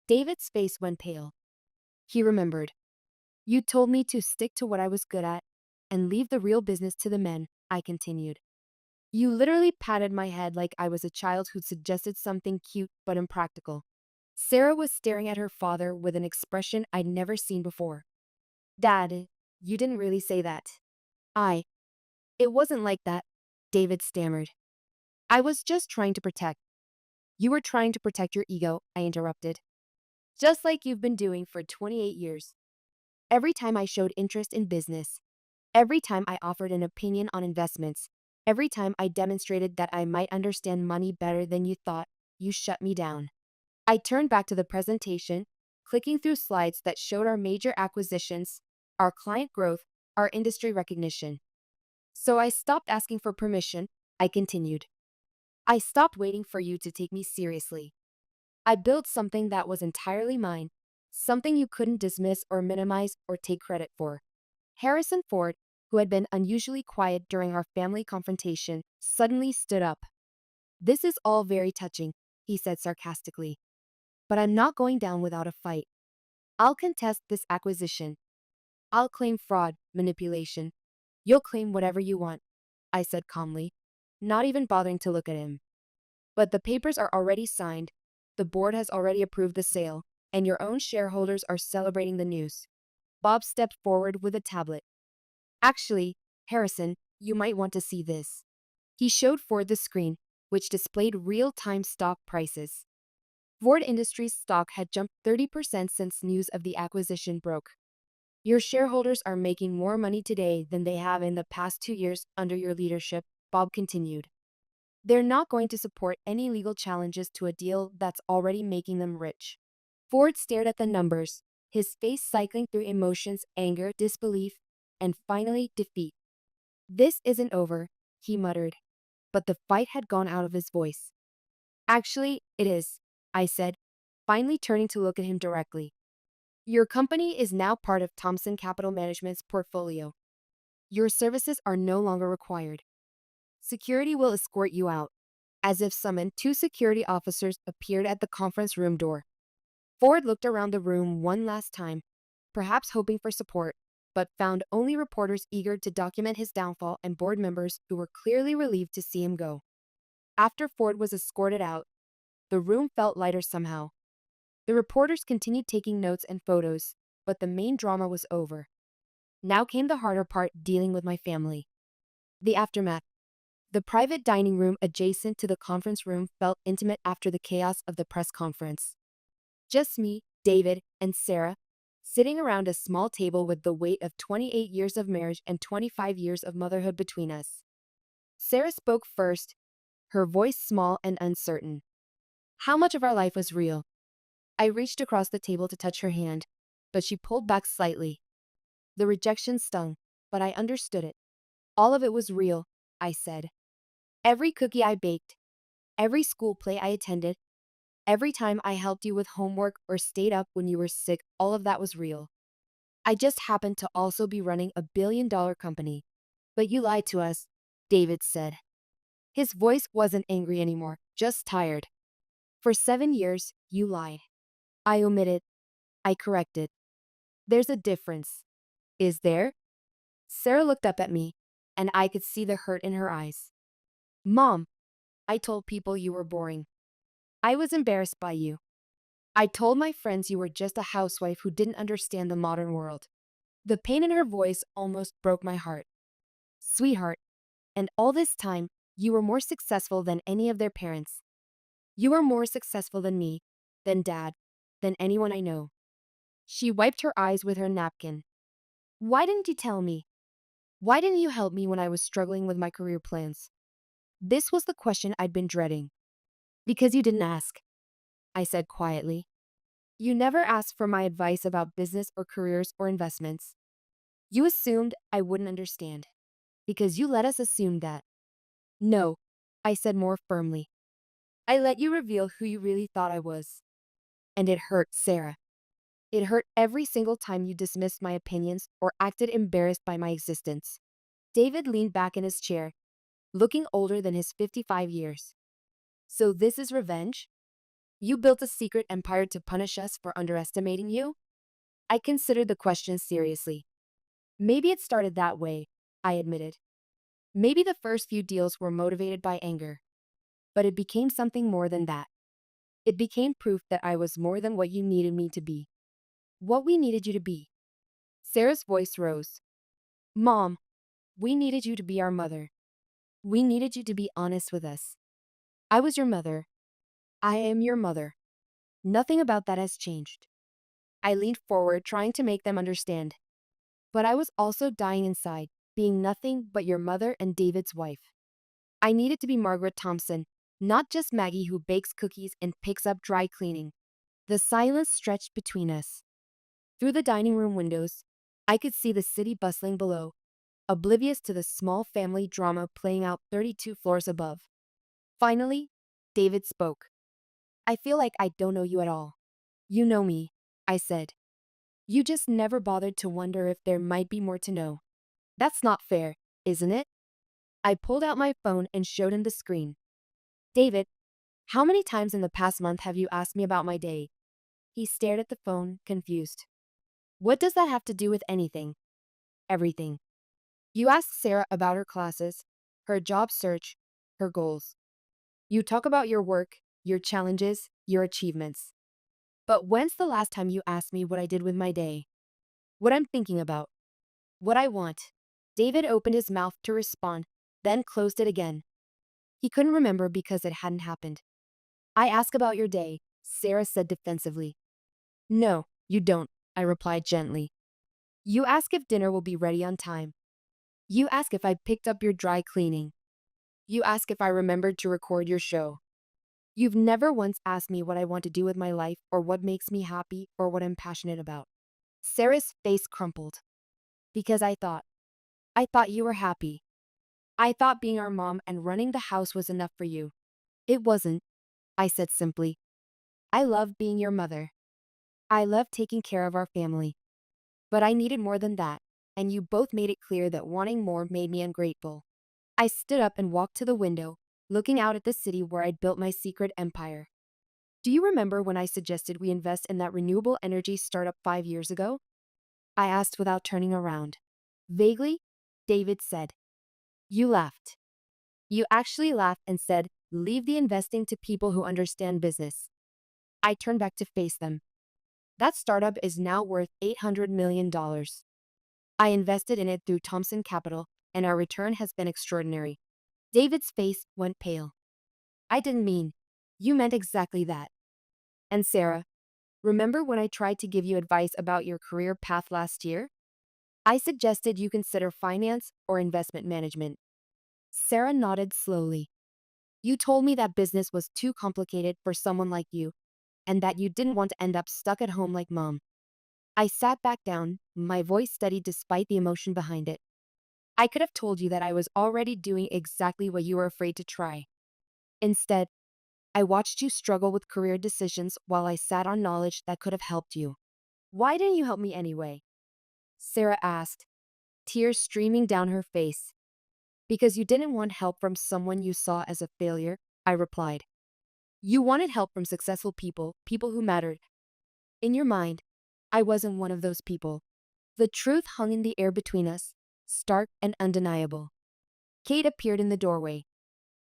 A: David's face went pale. He remembered. You told me to stick to what I was good at and leave the real business to the men, I continued. You literally patted my head like I was a child who'd suggested something cute but impractical. Sarah was staring at her father with an expression I'd never seen before. Dad, you didn't really say that. It wasn't like that, David stammered. I was just trying to protect. You were trying to protect your ego, I interrupted. Just like you've been doing for 28 years. Every time I showed interest in business, every time I offered an opinion on investments, Every time I demonstrated that I might understand money better than you thought, you shut me down. I turned back to the presentation, clicking through slides that showed our major acquisitions, our client growth, our industry recognition. So I stopped asking for permission, I continued. I stopped waiting for you to take me seriously. I built something that was entirely mine, something you couldn't dismiss or minimize or take credit for. Harrison Ford, who had been unusually quiet during our family confrontation, suddenly stood up. This is all very touching, he said sarcastically. But I'm not going down without a fight. I'll contest this acquisition. I'll claim fraud, manipulation. You'll claim whatever you want, I said calmly, not even bothering to look at him. But the papers are already signed, the board has already approved the sale, and your own shareholders are celebrating the news. Bob stepped forward with a tablet. Actually, Harrison, you might want to see this. He showed Ford the screen, which displayed real-time stock prices. Ford Industries stock had jumped 30% since news of the acquisition broke. Your shareholders are making more money today than they have in the past 2 years under your leadership, Bob continued. They're not going to support any legal challenges to a deal that's already making them rich. Ford stared at the numbers, his face cycling through emotions, anger, disbelief, and finally defeat. This isn't over, he muttered, but the fight had gone out of his voice. Actually, it is, I said, finally turning to look at him directly. Your company is now part of Thompson Capital Management's portfolio. Your services are no longer required. Security will escort you out. As if summoned, two security officers appeared at the conference room door. Ford looked around the room one last time, perhaps hoping for support, but found only reporters eager to document his downfall and board members who were clearly relieved to see him go. After Ford was escorted out, the room felt lighter somehow. The reporters continued taking notes and photos, but the main drama was over. Now came the harder part, dealing with my family. The aftermath. The private dining room adjacent to the conference room felt intimate after the chaos of the press conference. Just me, David, and Sarah, sitting around a small table with the weight of 28 years of marriage and 25 years of motherhood between us. Sarah spoke first, her voice small and uncertain. How much of our life was real? I reached across the table to touch her hand, but she pulled back slightly. The rejection stung, but I understood it. All of it was real, I said. Every cookie I baked, every school play I attended, every time I helped you with homework or stayed up when you were sick, all of that was real. I just happened to also be running a billion-dollar company. But you lied to us, David said. His voice wasn't angry anymore, just tired. For 7 years, you lied. I omitted. I corrected. There's a difference. Is there? Sarah looked up at me, and I could see the hurt in her eyes. Mom, I told people you were boring. I was embarrassed by you. I told my friends you were just a housewife who didn't understand the modern world. The pain in her voice almost broke my heart. Sweetheart, and all this time, you were more successful than any of their parents. You were more successful than me, than Dad, than anyone I know. She wiped her eyes with her napkin. Why didn't you tell me? Why didn't you help me when I was struggling with my career plans? This was the question I'd been dreading. Because you didn't ask, I said quietly. You never asked for my advice about business or careers or investments. You assumed I wouldn't understand. Because you let us assume that. No, I said more firmly. I let you reveal who you really thought I was. And it hurt, Sarah. It hurt every single time you dismissed my opinions or acted embarrassed by my existence. David leaned back in his chair, looking older than his 55 years. So this is revenge? You built a secret empire to punish us for underestimating you? I considered the question seriously. Maybe it started that way, I admitted. Maybe the first few deals were motivated by anger. But it became something more than that. It became proof that I was more than what you needed me to be. What we needed you to be. Sarah's voice rose. Mom, we needed you to be our mother. We needed you to be honest with us. I was your mother. I am your mother. Nothing about that has changed. I leaned forward, trying to make them understand. But I was also dying inside, being nothing but your mother and David's wife. I needed to be Margaret Thompson, not just Maggie who bakes cookies and picks up dry cleaning. The silence stretched between us. Through the dining room windows, I could see the city bustling below, oblivious to the small family drama playing out 32 floors above. Finally, David spoke. I feel like I don't know you at all. You know me, I said. You just never bothered to wonder if there might be more to know. That's not fair, isn't it? I pulled out my phone and showed him the screen. David, how many times in the past month have you asked me about my day? He stared at the phone, confused. What does that have to do with anything? Everything. You ask Sarah about her classes, her job search, her goals. You talk about your work, your challenges, your achievements. But when's the last time you asked me what I did with my day? What I'm thinking about? What I want? David opened his mouth to respond, then closed it again. He couldn't remember because it hadn't happened. I ask about your day, Sarah said defensively. No, you don't, I replied gently. You ask if dinner will be ready on time. You ask if I picked up your dry cleaning. You ask if I remembered to record your show. You've never once asked me what I want to do with my life or what makes me happy or what I'm passionate about. Sarah's face crumpled. Because I thought you were happy. I thought being our mom and running the house was enough for you. It wasn't, I said simply. I love being your mother. I love taking care of our family. But I needed more than that, and you both made it clear that wanting more made me ungrateful. I stood up and walked to the window, looking out at the city where I'd built my secret empire. Do you remember when I suggested we invest in that renewable energy startup 5 years ago? I asked without turning around. Vaguely, David said. You laughed. You actually laughed and said, leave the investing to people who understand business. I turned back to face them. That startup is now worth $800 million. I invested in it through Thompson Capital, and our return has been extraordinary. David's face went pale. I didn't mean. You meant exactly that. And Sarah, remember when I tried to give you advice about your career path last year? I suggested you consider finance or investment management. Sarah nodded slowly. You told me that business was too complicated for someone like you, and that you didn't want to end up stuck at home like mom. I sat back down, my voice steady despite the emotion behind it. I could have told you that I was already doing exactly what you were afraid to try. Instead, I watched you struggle with career decisions while I sat on knowledge that could have helped you. Why didn't you help me anyway? Sarah asked, tears streaming down her face. Because you didn't want help from someone you saw as a failure, I replied. You wanted help from successful people, people who mattered. In your mind, I wasn't one of those people. The truth hung in the air between us, stark and undeniable. Kate appeared in the doorway.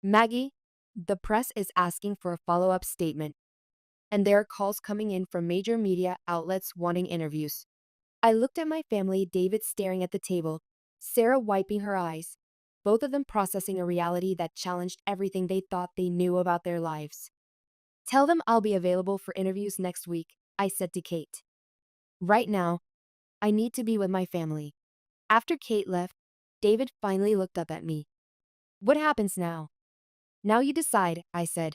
A: Maggie, the press is asking for a follow-up statement, and there are calls coming in from major media outlets wanting interviews. I looked at my family, David staring at the table, Sarah wiping her eyes, both of them processing a reality that challenged everything they thought they knew about their lives. Tell them I'll be available for interviews next week, I said to Kate. Right now, I need to be with my family. After Kate left, David finally looked up at me. What happens now? Now you decide, I said.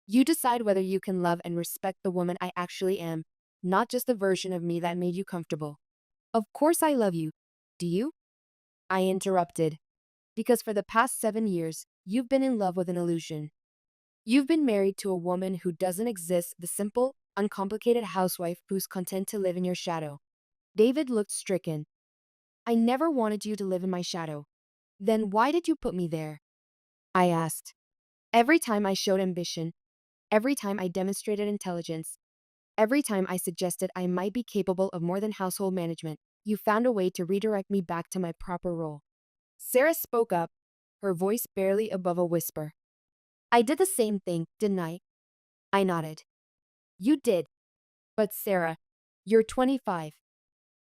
A: You decide whether you can love and respect the woman I actually am, not just the version of me that made you comfortable. Of course I love you. Do you? I interrupted. Because for the past 7 years, you've been in love with an illusion. You've been married to a woman who doesn't exist, the simple, uncomplicated housewife who's content to live in your shadow. David looked stricken. I never wanted you to live in my shadow. Then why did you put me there? I asked. Every time I showed ambition, every time I demonstrated intelligence, every time I suggested I might be capable of more than household management, you found a way to redirect me back to my proper role. Sarah spoke up, her voice barely above a whisper. I did the same thing, didn't I? I nodded. You did. But Sarah, you're 25.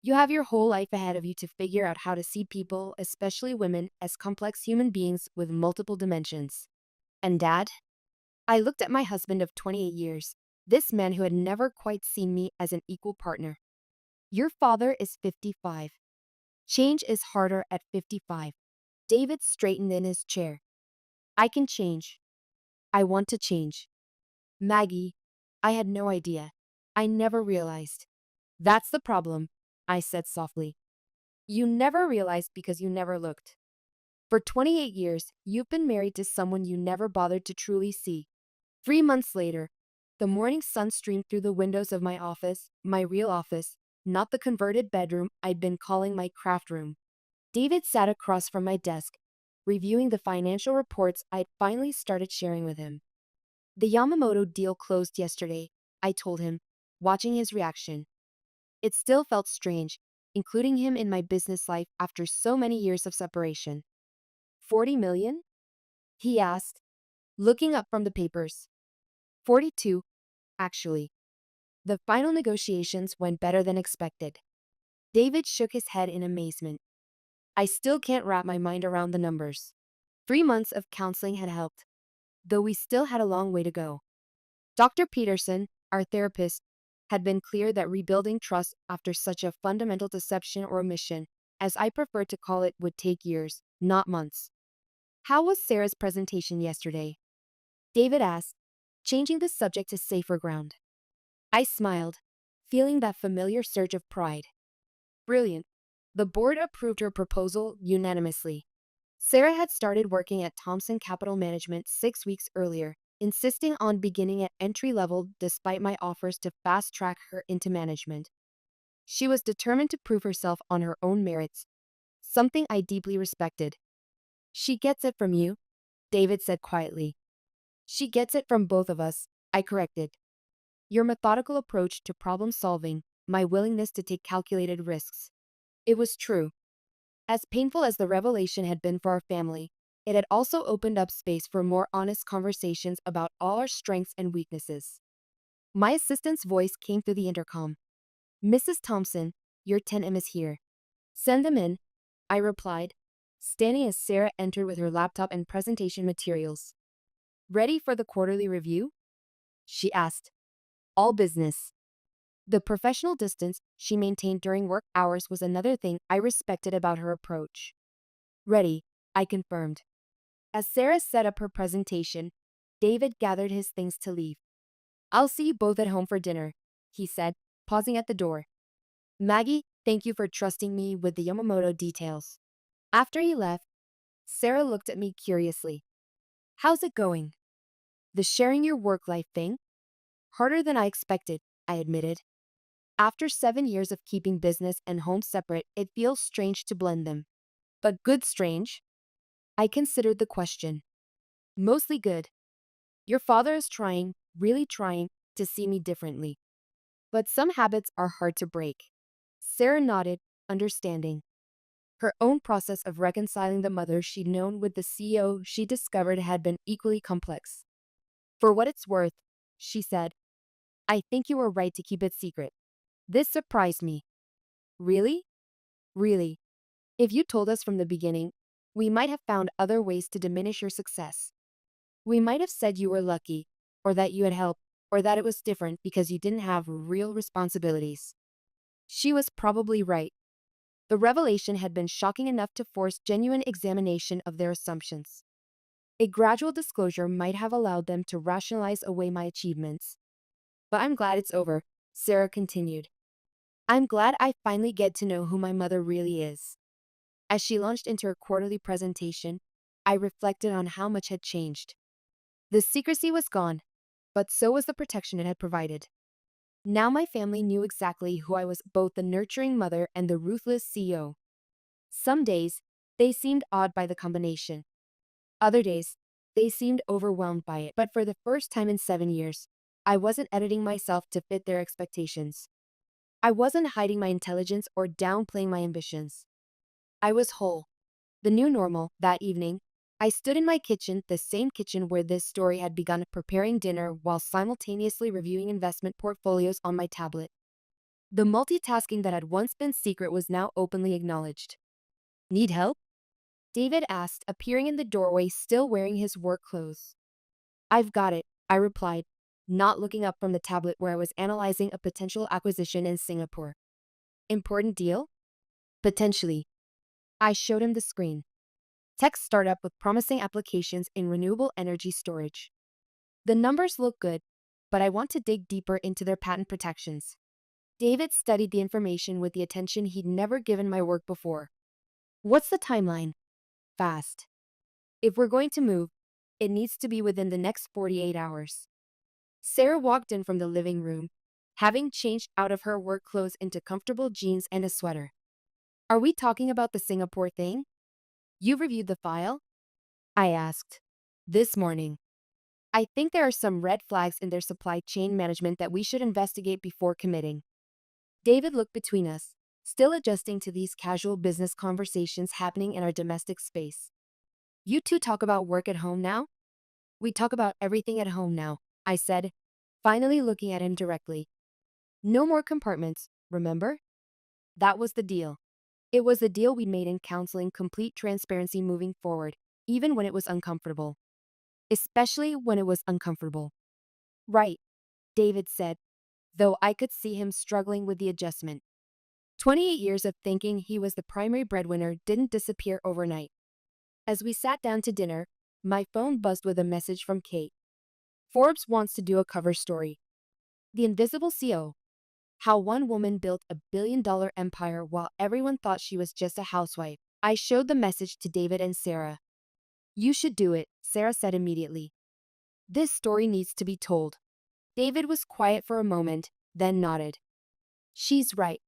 A: You have your whole life ahead of you to figure out how to see people, especially women, as complex human beings with multiple dimensions. And Dad? I looked at my husband of 28 years, this man who had never quite seen me as an equal partner. Your father is 55. Change is harder at 55. David straightened in his chair. I can change. I want to change. Maggie, I had no idea. I never realized. That's the problem, I said softly. You never realized because you never looked. For 28 years, you've been married to someone you never bothered to truly see. 3 months later, the morning sun streamed through the windows of my office, my real office, not the converted bedroom I'd been calling my craft room. David sat across from my desk, reviewing the financial reports I'd finally started sharing with him. The Yamamoto deal closed yesterday, I told him, watching his reaction. It still felt strange, including him in my business life after so many years of separation. 40 million? He asked, looking up from the papers. 42, actually. The final negotiations went better than expected. David shook his head in amazement. I still can't wrap my mind around the numbers. 3 months of counseling had helped, though we still had a long way to go. Dr. Peterson, our therapist, had been clear that rebuilding trust after such a fundamental deception or omission, as I prefer to call it, would take years, not months. How was Sarah's presentation yesterday? David asked, changing the subject to safer ground. I smiled, feeling that familiar surge of pride. Brilliant. The board approved her proposal unanimously. Sarah had started working at Thompson Capital Management 6 weeks earlier, insisting on beginning at entry level despite my offers to fast track her into management. She was determined to prove herself on her own merits, something I deeply respected. She gets it from you, David said quietly. She gets it from both of us, I corrected. Your methodical approach to problem solving, my willingness to take calculated risks. It was true. As painful as the revelation had been for our family, it had also opened up space for more honest conversations about all our strengths and weaknesses. My assistant's voice came through the intercom. Mrs. Thompson, your 10M is here. Send them in, I replied, standing as Sarah entered with her laptop and presentation materials. Ready for the quarterly review? She asked. All business. The professional distance she maintained during work hours was another thing I respected about her approach. Ready, I confirmed. As Sarah set up her presentation, David gathered his things to leave. I'll see you both at home for dinner, he said, pausing at the door. Maggie, thank you for trusting me with the Yamamoto details. After he left, Sarah looked at me curiously. How's it going? The sharing your work life thing? Harder than I expected, I admitted. After 7 years of keeping business and home separate, it feels strange to blend them. But good strange? I considered the question. Mostly good. Your father is trying, really trying, to see me differently. But some habits are hard to break. Sarah nodded, understanding. Her own process of reconciling the mother she'd known with the CEO she discovered had been equally complex. For what it's worth, she said, I think you were right to keep it secret. This surprised me. Really? Really. If you told us from the beginning, we might have found other ways to diminish your success. We might have said you were lucky, or that you had help, or that it was different because you didn't have real responsibilities. She was probably right. The revelation had been shocking enough to force genuine examination of their assumptions. A gradual disclosure might have allowed them to rationalize away my achievements. But I'm glad it's over, Sarah continued. I'm glad I finally get to know who my mother really is. As she launched into her quarterly presentation, I reflected on how much had changed. The secrecy was gone, but so was the protection it had provided. Now my family knew exactly who I was, both the nurturing mother and the ruthless CEO. Some days, they seemed awed by the combination. Other days, they seemed overwhelmed by it. But for the first time in 7 years, I wasn't editing myself to fit their expectations. I wasn't hiding my intelligence or downplaying my ambitions. I was whole. The new normal, that evening, I stood in my kitchen, the same kitchen where this story had begun, preparing dinner while simultaneously reviewing investment portfolios on my tablet. The multitasking that had once been secret was now openly acknowledged. Need help? David asked, appearing in the doorway still wearing his work clothes. I've got it, I replied, not looking up from the tablet where I was analyzing a potential acquisition in Singapore. Important deal? Potentially. I showed him the screen. tech startup with promising applications in renewable energy storage. The numbers look good, but I want to dig deeper into their patent protections. David studied the information with the attention he'd never given my work before. What's the timeline? Fast. If we're going to move, it needs to be within the next 48 hours. Sarah walked in from the living room, having changed out of her work clothes into comfortable jeans and a sweater. Are we talking about the Singapore thing? You reviewed the file? I asked. This morning. I think there are some red flags in their supply chain management that we should investigate before committing. David looked between us, still adjusting to these casual business conversations happening in our domestic space. You two talk about work at home now? We talk about everything at home now, I said, finally looking at him directly. No more compartments, remember? That was the deal. It was the deal we made in counseling, complete transparency moving forward, even when it was uncomfortable. Especially when it was uncomfortable. Right, David said, though I could see him struggling with the adjustment. 28 years of thinking he was the primary breadwinner didn't disappear overnight. As we sat down to dinner, my phone buzzed with a message from Kate. Forbes wants to do a cover story. The Invisible CO. How one woman built a billion-dollar empire while everyone thought she was just a housewife. I showed the message to David and Sarah. You should do it, Sarah said immediately. This story needs to be told. David was quiet for a moment, then nodded. She's right.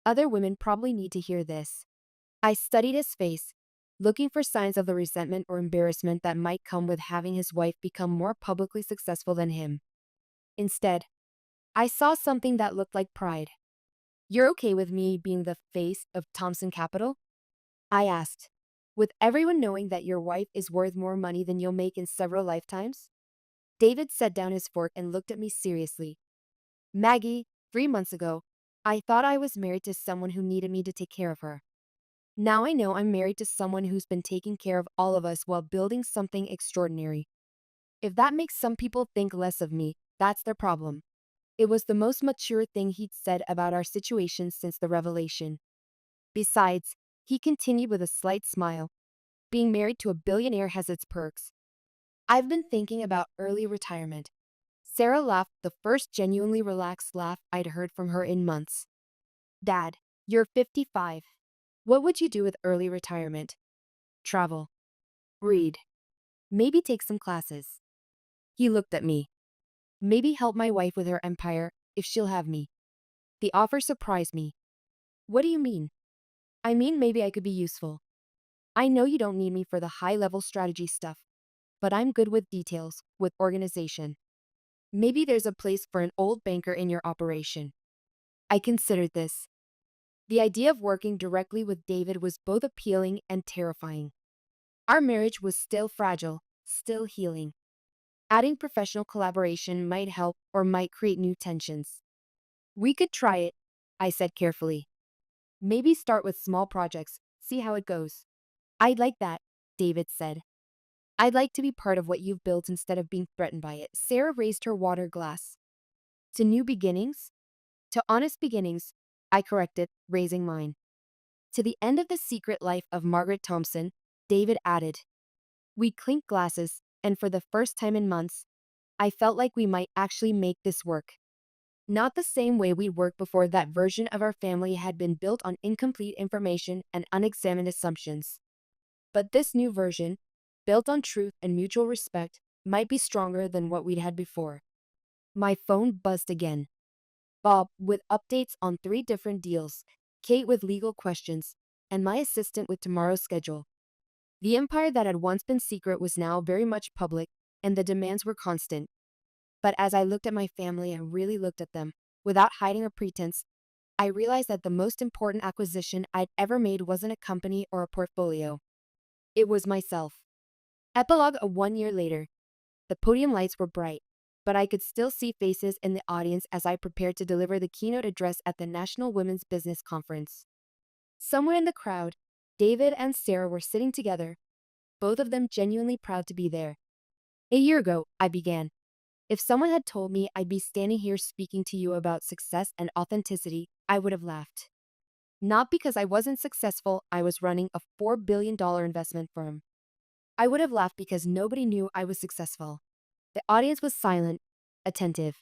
A: Other women probably need to hear this. I studied his face, looking for signs of the resentment or embarrassment that might come with having his wife become more publicly successful than him. Instead, I saw something that looked like pride. You're okay with me being the face of Thompson Capital? I asked. With everyone knowing that your wife is worth more money than you'll make in several lifetimes? David set down his fork and looked at me seriously. Maggie, 3 months ago, I thought I was married to someone who needed me to take care of her. Now I know I'm married to someone who's been taking care of all of us while building something extraordinary. If that makes some people think less of me, that's their problem. It was the most mature thing he'd said about our situation since the revelation. Besides, he continued with a slight smile, being married to a billionaire has its perks. I've been thinking about early retirement. Sarah laughed, the first genuinely relaxed laugh I'd heard from her in months. Dad, you're 55. What would you do with early retirement? Travel. Read. Maybe take some classes. He looked at me. Maybe help my wife with her empire, if she'll have me. The offer surprised me. What do you mean? I mean maybe I could be useful. I know you don't need me for the high-level strategy stuff, but I'm good with details, with organization. Maybe there's a place for an old banker in your operation. I considered this. The idea of working directly with David was both appealing and terrifying. Our marriage was still fragile, still healing. Adding professional collaboration might help or might create new tensions. We could try it, I said carefully. Maybe start with small projects, see how it goes. I'd like that, David said. I'd like to be part of what you've built instead of being threatened by it. Sarah raised her water glass. To new beginnings? To honest beginnings, I corrected, raising mine. To the end of the secret life of Margaret Thompson, David added. We clinked glasses, and for the first time in months, I felt like we might actually make this work. Not the same way we'd worked before. That version of our family had been built on incomplete information and unexamined assumptions. But this new version, built on truth and mutual respect, might be stronger than what we'd had before. My phone buzzed again. Bob with updates on 3 different deals, Kate with legal questions, and my assistant with tomorrow's schedule. The empire that had once been secret was now very much public, and the demands were constant. But as I looked at my family and really looked at them, without hiding or pretense, I realized that the most important acquisition I'd ever made wasn't a company or a portfolio. It was myself. Epilogue. 1 year later. The podium lights were bright, but I could still see faces in the audience as I prepared to deliver the keynote address at the National Women's Business Conference. Somewhere in the crowd, David and Sarah were sitting together, both of them genuinely proud to be there. A year ago, I began. If someone had told me I'd be standing here speaking to you about success and authenticity, I would have laughed. Not because I wasn't successful, I was running a $4 billion investment firm. I would have laughed because nobody knew I was successful. The audience was silent, attentive.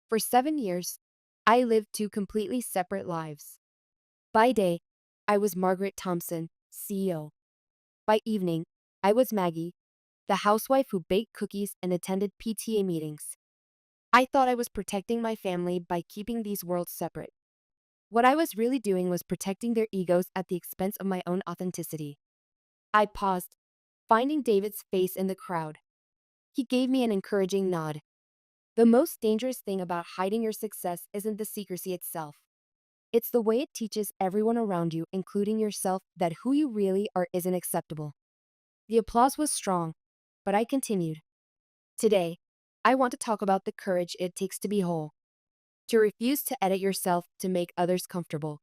A: For 7 years, I lived two completely separate lives. By day, I was Margaret Thompson, CEO. By evening, I was Maggie, the housewife who baked cookies and attended PTA meetings. I thought I was protecting my family by keeping these worlds separate. What I was really doing was protecting their egos at the expense of my own authenticity. I paused, finding David's face in the crowd. He gave me an encouraging nod. The most dangerous thing about hiding your success isn't the secrecy itself. It's the way it teaches everyone around you, including yourself, that who you really are isn't acceptable. The applause was strong, but I continued. Today, I want to talk about the courage it takes to be whole, to refuse to edit yourself to make others comfortable,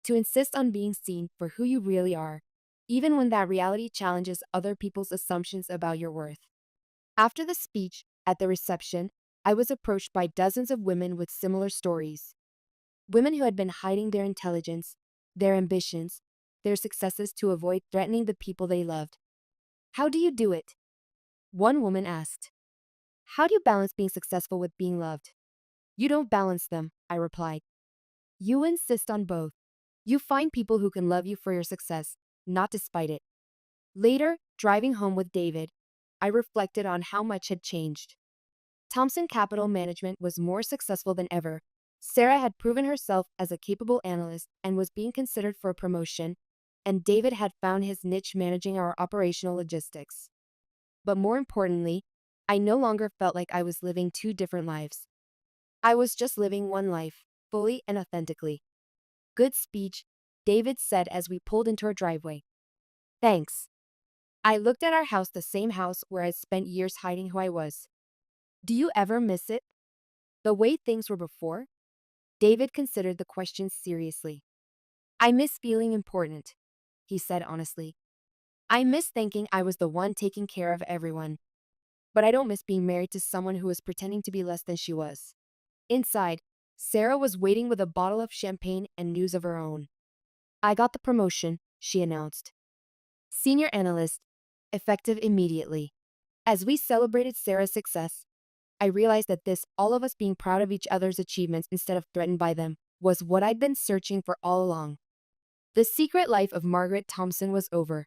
A: to insist on being seen for who you really are, even when that reality challenges other people's assumptions about your worth. After the speech, at the reception, I was approached by dozens of women with similar stories. Women who had been hiding their intelligence, their ambitions, their successes to avoid threatening the people they loved. How do you do it? One woman asked. How do you balance being successful with being loved? You don't balance them, I replied. You insist on both. You find people who can love you for your success, not despite it. Later, driving home with David, I reflected on how much had changed. Thompson Capital Management was more successful than ever. Sarah had proven herself as a capable analyst and was being considered for a promotion, and David had found his niche managing our operational logistics. But more importantly, I no longer felt like I was living two different lives. I was just living one life, fully and authentically. Good speech, David said as we pulled into our driveway. Thanks. I looked at our house, the same house where I'd spent years hiding who I was. Do you ever miss it? The way things were before? David considered the question seriously. I miss feeling important, he said honestly. I miss thinking I was the one taking care of everyone. But I don't miss being married to someone who was pretending to be less than she was. Inside, Sarah was waiting with a bottle of champagne and news of her own. I got the promotion, she announced. Senior analyst, effective immediately. As we celebrated Sarah's success, I realized that this, all of us being proud of each other's achievements instead of threatened by them, was what I'd been searching for all along. The secret life of Margaret Thompson was over.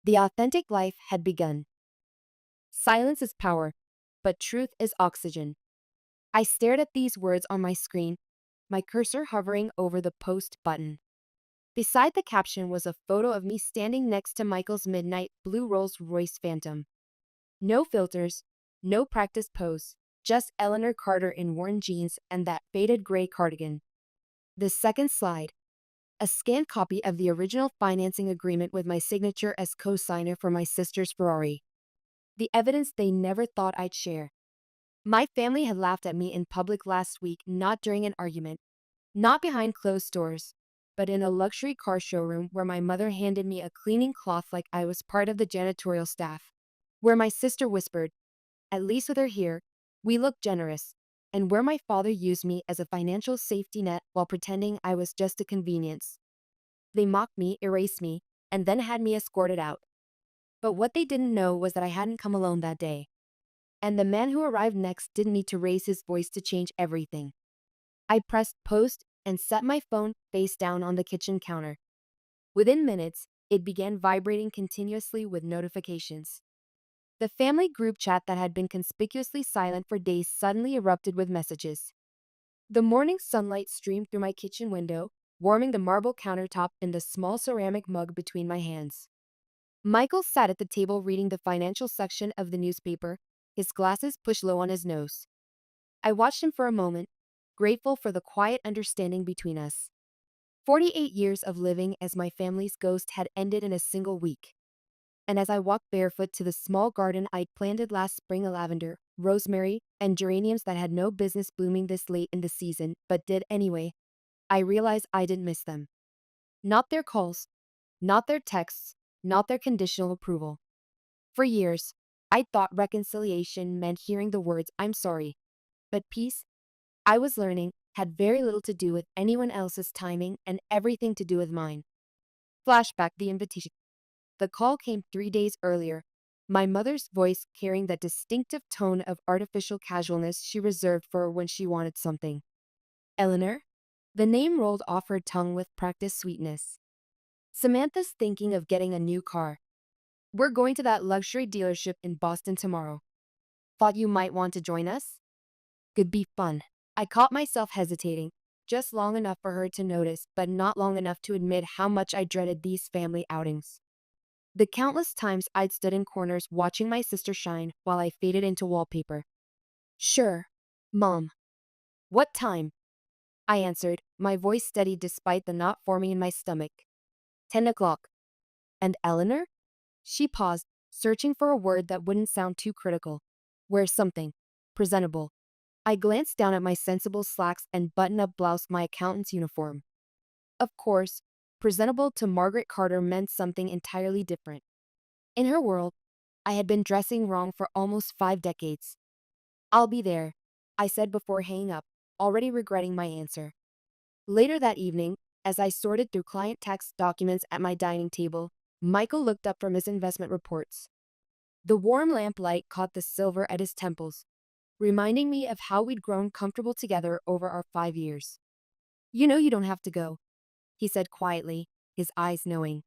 A: The authentic life had begun. Silence is power, but truth is oxygen. I stared at these words on my screen, my cursor hovering over the post button. Beside the caption was a photo of me standing next to Michael's midnight blue Rolls-Royce Phantom. No filters, no practice pose, just Eleanor Carter in worn jeans and that faded gray cardigan. The second slide, a scanned copy of the original financing agreement with my signature as co-signer for my sister's Ferrari. The evidence they never thought I'd share. My family had laughed at me in public last week, not during an argument, not behind closed doors, but in a luxury car showroom where my mother handed me a cleaning cloth like I was part of the janitorial staff, where my sister whispered, "At least with her here, we look generous," and where my father used me as a financial safety net while pretending I was just a convenience. They mocked me, erased me, and then had me escorted out. But what they didn't know was that I hadn't come alone that day. And the man who arrived next didn't need to raise his voice to change everything. I pressed post and set my phone face down on the kitchen counter. Within minutes, it began vibrating continuously with notifications. The family group chat that had been conspicuously silent for days suddenly erupted with messages. The morning sunlight streamed through my kitchen window, warming the marble countertop and the small ceramic mug between my hands. Michael sat at the table reading the financial section of the newspaper, his glasses pushed low on his nose. I watched him for a moment, grateful for the quiet understanding between us. 48 years of living as my family's ghost had ended in a single week. And as I walked barefoot to the small garden I'd planted last spring, lavender, rosemary, and geraniums that had no business blooming this late in the season, but did anyway, I realized I didn't miss them. Not their calls, not their texts, not their conditional approval. For years, I thought reconciliation meant hearing the words, "I'm sorry." But peace, I was learning, had very little to do with anyone else's timing and everything to do with mine. Flashback, the invitation. The call came 3 days earlier, my mother's voice carrying that distinctive tone of artificial casualness she reserved for when she wanted something. Eleanor? The name rolled off her tongue with practiced sweetness. Samantha's thinking of getting a new car. We're going to that luxury dealership in Boston tomorrow. Thought you might want to join us? Could be fun. I caught myself hesitating, just long enough for her to notice, but not long enough to admit how much I dreaded these family outings. The countless times I'd stood in corners watching my sister shine while I faded into wallpaper. Sure, Mom. What time? I answered, my voice steady despite the knot forming in my stomach. 10 o'clock. And Eleanor? She paused, searching for a word that wouldn't sound too critical. Wear something. Presentable. I glanced down at my sensible slacks and button-up blouse, my accountant's uniform. Of course, presentable to Margaret Carter meant something entirely different. In her world, I had been dressing wrong for almost 5 decades. I'll be there, I said before hanging up, already regretting my answer. Later that evening, as I sorted through client tax documents at my dining table, Michael looked up from his investment reports. The warm lamplight caught the silver at his temples, reminding me of how we'd grown comfortable together over our 5 years. You know you don't have to go, he said quietly, his eyes knowing.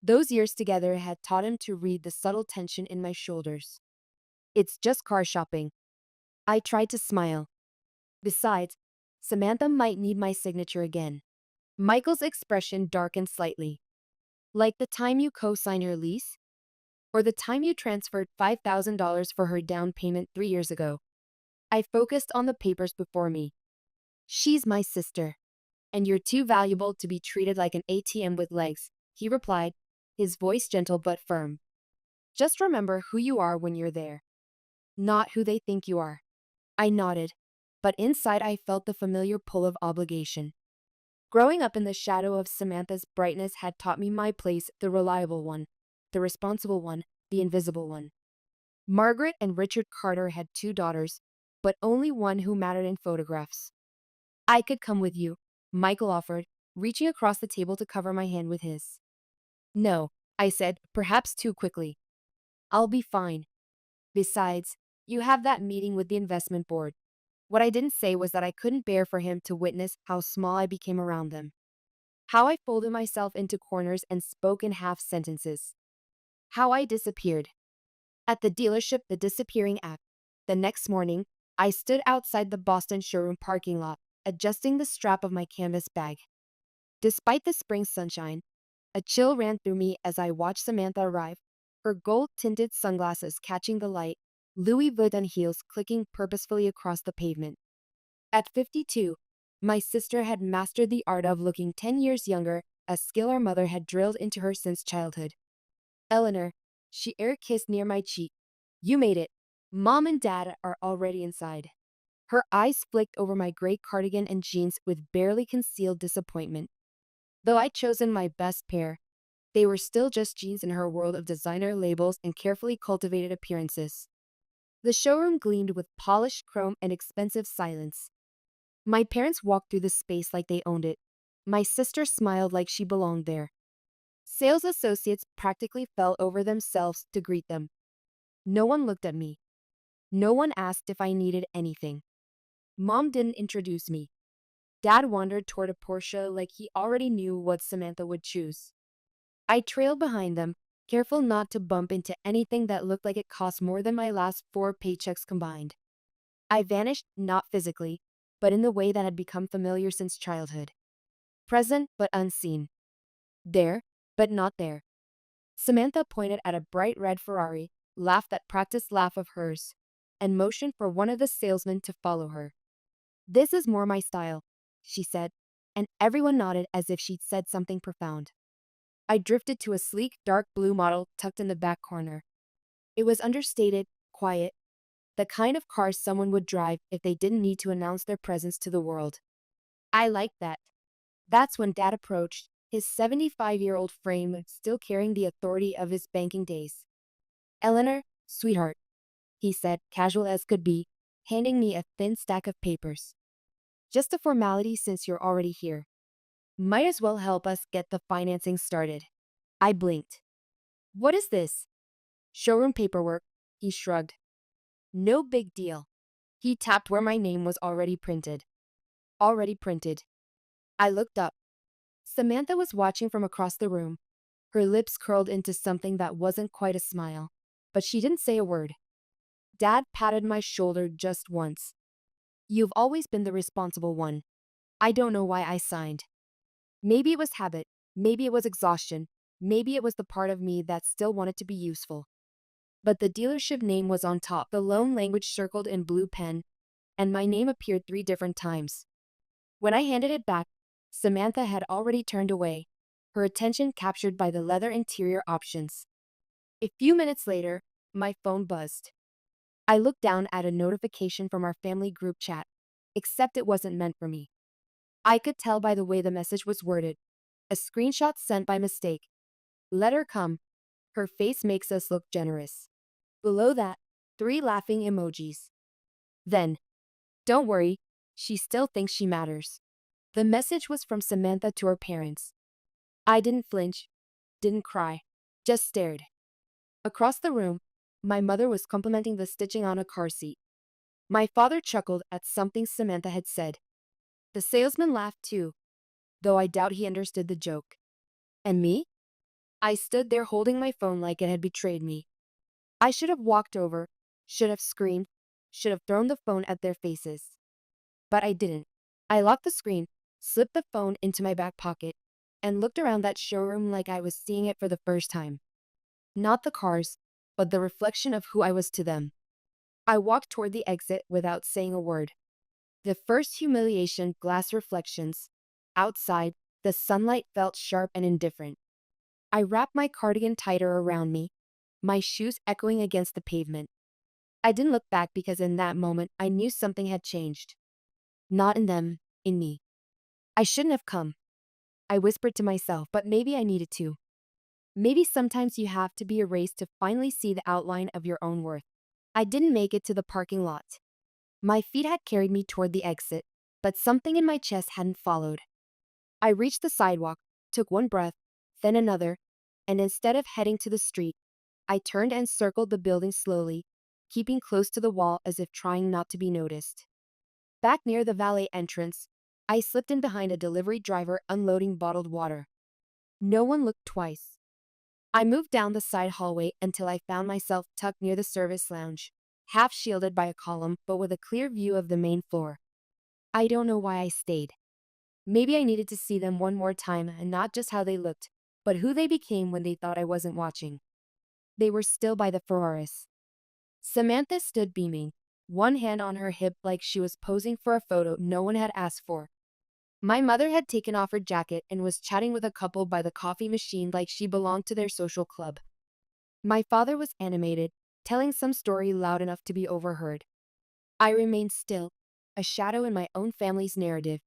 A: Those years together had taught him to read the subtle tension in my shoulders. It's just car shopping. I tried to smile. Besides, Samantha might need my signature again. Michael's expression darkened slightly. Like the time you co-signed her lease? Or the time you transferred $5,000 for her down payment 3 years ago? I focused on the papers before me. She's my sister, and you're too valuable to be treated like an ATM with legs, he replied, his voice gentle but firm. Just remember who you are when you're there, not who they think you are. I nodded, but inside I felt the familiar pull of obligation. Growing up in the shadow of Samantha's brightness had taught me my place, the reliable one, the responsible one, the invisible one. Margaret and Richard Carter had 2 daughters, but only one who mattered in photographs. I could come with you, Michael offered, reaching across the table to cover my hand with his. No, I said, perhaps too quickly. I'll be fine. Besides, you have that meeting with the investment board. What I didn't say was that I couldn't bear for him to witness how small I became around them. How I folded myself into corners and spoke in half sentences. How I disappeared. At the dealership, the disappearing act. The next morning, I stood outside the Boston showroom parking lot, adjusting the strap of my canvas bag. Despite the spring sunshine, a chill ran through me as I watched Samantha arrive, her gold-tinted sunglasses catching the light, Louis Vuitton heels clicking purposefully across the pavement. At 52, my sister had mastered the art of looking 10 years younger, a skill our mother had drilled into her since childhood. Eleanor, she air-kissed near my cheek. You made it. Mom and Dad are already inside. Her eyes flicked over my gray cardigan and jeans with barely concealed disappointment. Though I'd chosen my best pair, they were still just jeans in her world of designer labels and carefully cultivated appearances. The showroom gleamed with polished chrome and expensive silence. My parents walked through the space like they owned it. My sister smiled like she belonged there. Sales associates practically fell over themselves to greet them. No one looked at me. No one asked if I needed anything. Mom didn't introduce me. Dad wandered toward a Porsche like he already knew what Samantha would choose. I trailed behind them, careful not to bump into anything that looked like it cost more than my last 4 paychecks combined. I vanished, not physically, but in the way that had become familiar since childhood. Present but unseen. There, but not there. Samantha pointed at a bright red Ferrari, laughed that practiced laugh of hers, and motioned for one of the salesmen to follow her. This is more my style, she said, and everyone nodded as if she'd said something profound. I drifted to a sleek, dark blue model tucked in the back corner. It was understated, quiet, the kind of car someone would drive if they didn't need to announce their presence to the world. I liked that. That's when Dad approached, his 75-year-old frame still carrying the authority of his banking days. Eleanor, sweetheart, he said, casual as could be, handing me a thin stack of papers. Just a formality since you're already here. Might as well help us get the financing started. I blinked. What is this? Showroom paperwork, he shrugged. No big deal. He tapped where my name was already printed. Already printed. I looked up. Samantha was watching from across the room. Her lips curled into something that wasn't quite a smile. But she didn't say a word. Dad patted my shoulder just once. You've always been the responsible one. I don't know why I signed. Maybe it was habit. Maybe it was exhaustion. Maybe it was the part of me that still wanted to be useful. But the dealership name was on top, the loan language circled in blue pen, and my name appeared 3 different times. When I handed it back, Samantha had already turned away, her attention captured by the leather interior options. A few minutes later, my phone buzzed. I looked down at a notification from our family group chat, except it wasn't meant for me. I could tell by the way the message was worded. A screenshot sent by mistake. Let her come. Her face makes us look generous. Below that, 3 laughing emojis. Then, don't worry, she still thinks she matters. The message was from Samantha to her parents. I didn't flinch, didn't cry, just stared. Across the room, my mother was complimenting the stitching on a car seat. My father chuckled at something Samantha had said. The salesman laughed too, though I doubt he understood the joke. And me? I stood there holding my phone like it had betrayed me. I should have walked over, should have screamed, should have thrown the phone at their faces. But I didn't. I locked the screen, slipped the phone into my back pocket, and looked around that showroom like I was seeing it for the first time. Not the cars, but the reflection of who I was to them. I walked toward the exit without saying a word. The first humiliation, glass reflections. Outside, the sunlight felt sharp and indifferent. I wrapped my cardigan tighter around me, my shoes echoing against the pavement. I didn't look back because in that moment I knew something had changed. Not in them, in me. I shouldn't have come. I whispered to myself, but maybe I needed to. Maybe sometimes you have to be erased to finally see the outline of your own worth. I didn't make it to the parking lot. My feet had carried me toward the exit, but something in my chest hadn't followed. I reached the sidewalk, took one breath, then another, and instead of heading to the street, I turned and circled the building slowly, keeping close to the wall as if trying not to be noticed. Back near the valet entrance, I slipped in behind a delivery driver unloading bottled water. No one looked twice. I moved down the side hallway until I found myself tucked near the service lounge, half shielded by a column but with a clear view of the main floor. I don't know why I stayed. Maybe I needed to see them one more time and not just how they looked, but who they became when they thought I wasn't watching. They were still by the Ferraris. Samantha stood beaming, one hand on her hip like she was posing for a photo no one had asked for. My mother had taken off her jacket and was chatting with a couple by the coffee machine like she belonged to their social club. My father was animated, telling some story loud enough to be overheard. I remained still, a shadow in my own family's narrative.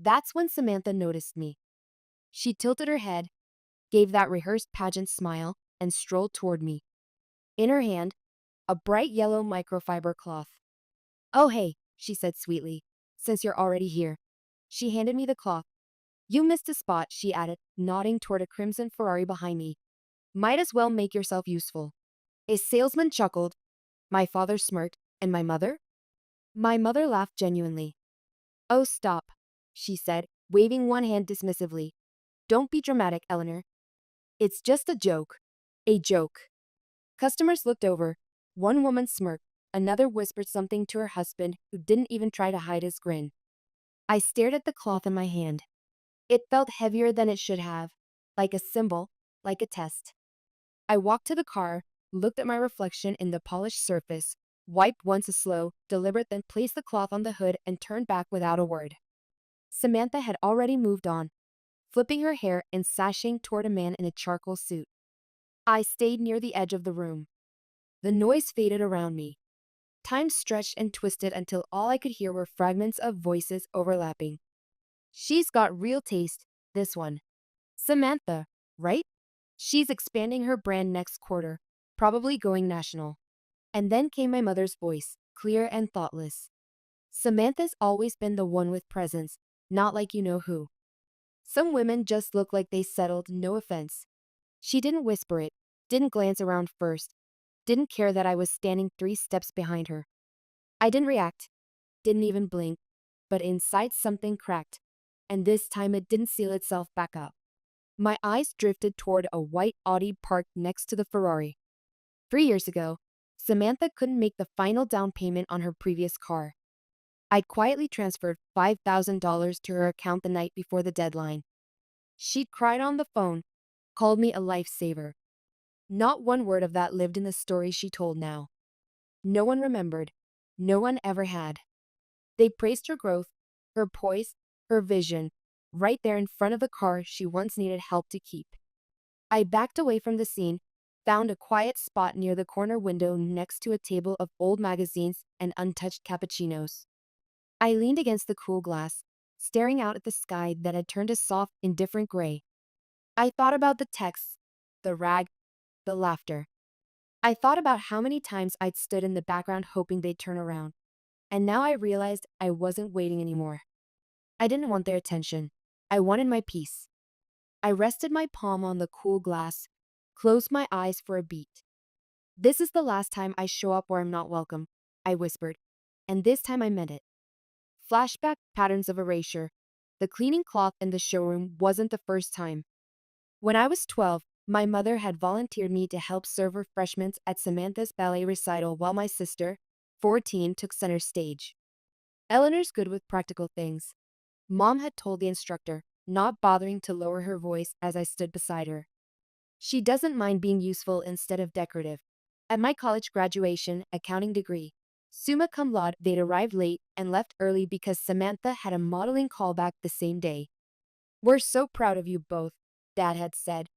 A: That's when Samantha noticed me. She tilted her head, gave that rehearsed pageant smile, and strolled toward me. In her hand, a bright yellow microfiber cloth. Oh hey, she said sweetly, since you're already here. She handed me the cloth. You missed a spot, she added, nodding toward a crimson Ferrari behind me. Might as well make yourself useful. A salesman chuckled. My father smirked. And my mother? My mother laughed genuinely. Oh, stop, she said, waving one hand dismissively. Don't be dramatic, Eleanor. It's just a joke. A joke. Customers looked over. One woman smirked. Another whispered something to her husband, who didn't even try to hide his grin. I stared at the cloth in my hand. It felt heavier than it should have, like a symbol, like a test. I walked to the car, looked at my reflection in the polished surface, wiped once a slow, deliberate, then placed the cloth on the hood and turned back without a word. Samantha had already moved on, flipping her hair and sashing toward a man in a charcoal suit. I stayed near the edge of the room. The noise faded around me. Time stretched and twisted until all I could hear were fragments of voices overlapping. She's got real taste, this one. Samantha, right? She's expanding her brand next quarter, probably going national. And then came my mother's voice, clear and thoughtless. Samantha's always been the one with presence, not like you know who. Some women just look like they settled, no offense. She didn't whisper it, didn't glance around first, didn't care that I was standing 3 steps behind her. I didn't react, didn't even blink, but inside something cracked, and this time it didn't seal itself back up. My eyes drifted toward a white Audi parked next to the Ferrari. 3 years ago, Samantha couldn't make the final down payment on her previous car. I'd quietly transferred $5,000 to her account the night before the deadline. She'd cried on the phone, called me a lifesaver. Not one word of that lived in the story she told now. No one remembered. No one ever had. They praised her growth, her poise, her vision, right there in front of the car she once needed help to keep. I backed away from the scene, found a quiet spot near the corner window next to a table of old magazines and untouched cappuccinos. I leaned against the cool glass, staring out at the sky that had turned a soft, indifferent gray. I thought about the texts, the rag, the laughter. I thought about how many times I'd stood in the background hoping they'd turn around. And now I realized I wasn't waiting anymore. I didn't want their attention. I wanted my peace. I rested my palm on the cool glass, closed my eyes for a beat. This is the last time I show up where I'm not welcome, I whispered. And this time I meant it. Flashback patterns of erasure. The cleaning cloth in the showroom wasn't the first time. When I was 12, my mother had volunteered me to help serve refreshments at Samantha's ballet recital while my sister, 14, took center stage. Eleanor's good with practical things. Mom had told the instructor, not bothering to lower her voice as I stood beside her. She doesn't mind being useful instead of decorative. At my college graduation, accounting degree, summa cum laude, they'd arrived late and left early because Samantha had a modeling callback the same day. "We're so proud of you both," Dad had said.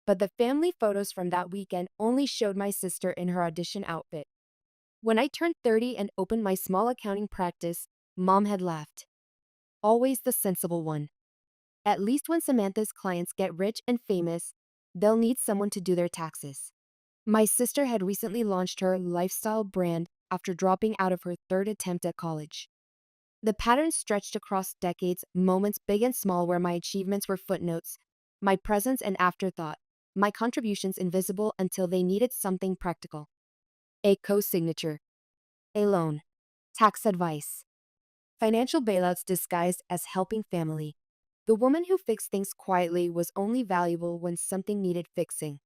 A: But the family photos from that weekend only showed my sister in her audition outfit. When I turned 30 and opened my small accounting practice, Mom had laughed. Always the sensible one. At least when Samantha's clients get rich and famous, they'll need someone to do their taxes. My sister had recently launched her lifestyle brand after dropping out of her third attempt at college. The pattern stretched across decades, moments big and small where my achievements were footnotes, my presence an afterthought, my contributions invisible until they needed something practical. A co-signature, a loan, tax advice, financial bailouts disguised as helping family. The woman who fixed things quietly was only valuable when something needed fixing.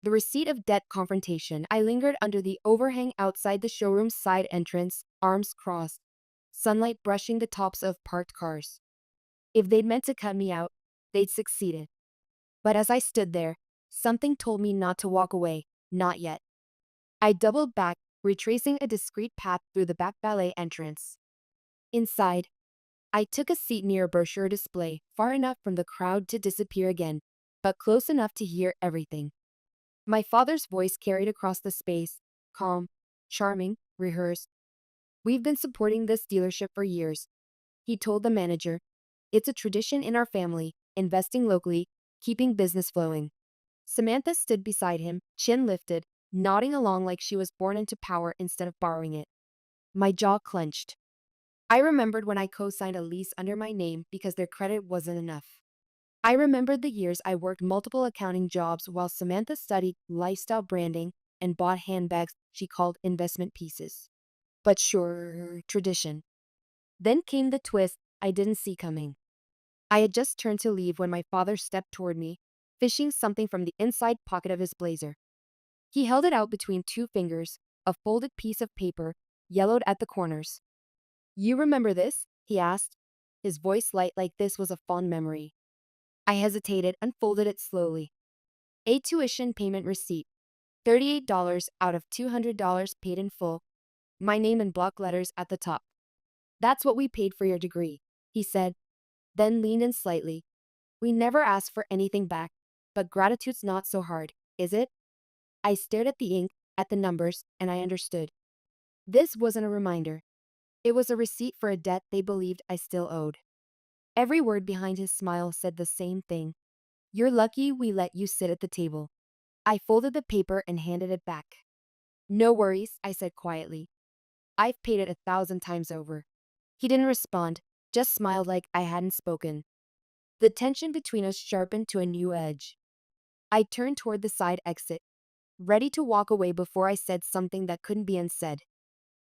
A: The receipt of debt confrontation. I lingered under the overhang outside the showroom's side entrance, arms crossed, sunlight brushing the tops of parked cars. If they'd meant to cut me out, they'd succeeded. But as I stood there, something told me not to walk away, not yet. I doubled back, retracing a discreet path through the back ballet entrance. Inside, I took a seat near a brochure display, far enough from the crowd to disappear again, but close enough to hear everything. My father's voice carried across the space, calm, charming, rehearsed. "We've been supporting this dealership for years," he told the manager. "It's a tradition in our family, investing locally, keeping business flowing." Samantha stood beside him, chin lifted, nodding along like she was born into power instead of borrowing it. My jaw clenched. I remembered when I co-signed a lease under my name because their credit wasn't enough. I remembered the years I worked multiple accounting jobs while Samantha studied lifestyle branding and bought handbags she called investment pieces. But sure, tradition. Then came the twist I didn't see coming. I had just turned to leave when my father stepped toward me, fishing something from the inside pocket of his blazer. He held it out between 2 fingers, a folded piece of paper, yellowed at the corners. "You remember this?" he asked, his voice light like this was a fond memory. I hesitated, unfolded it slowly. A tuition payment receipt. $38 out of $200 paid in full. My name in block letters at the top. "That's what we paid for your degree," he said, then leaned in slightly. "We never asked for anything back, but gratitude's not so hard, is it?" I stared at the ink, at the numbers, and I understood. This wasn't a reminder. It was a receipt for a debt they believed I still owed. Every word behind his smile said the same thing. "You're lucky we let you sit at the table." I folded the paper and handed it back. "No worries," I said quietly. "I've paid it 1,000 times over." He didn't respond, just smiled like I hadn't spoken. The tension between us sharpened to a new edge. I turned toward the side exit. ready to walk away before I said something that couldn't be unsaid.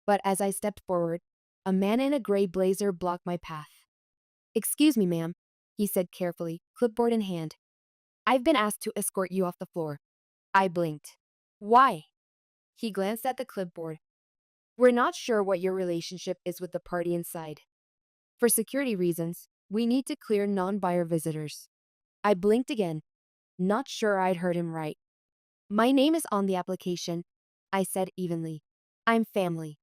A: But as I stepped forward, a man in a gray blazer blocked my path. "Excuse me, ma'am," he said carefully, clipboard in hand. "I've been asked to escort you off the floor." I blinked. "Why?" He glanced at the clipboard. "We're not sure what your relationship is with the party inside. For security reasons, we need to clear non-buyer visitors." I blinked again, not sure I'd heard him right. "My name is on the application," I said evenly. "I'm family."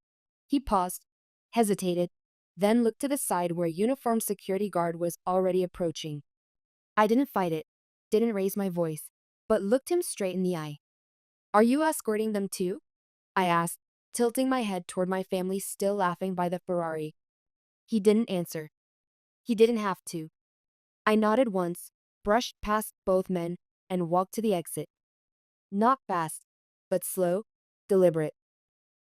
A: He paused, hesitated, then looked to the side where a uniformed security guard was already approaching. I didn't fight it, didn't raise my voice, but looked him straight in the eye. "Are you escorting them too?" I asked, tilting my head toward my family still laughing by the Ferrari. He didn't answer. He didn't have to. I nodded once, brushed past both men, and walked to the exit. Not fast, but slow, deliberate.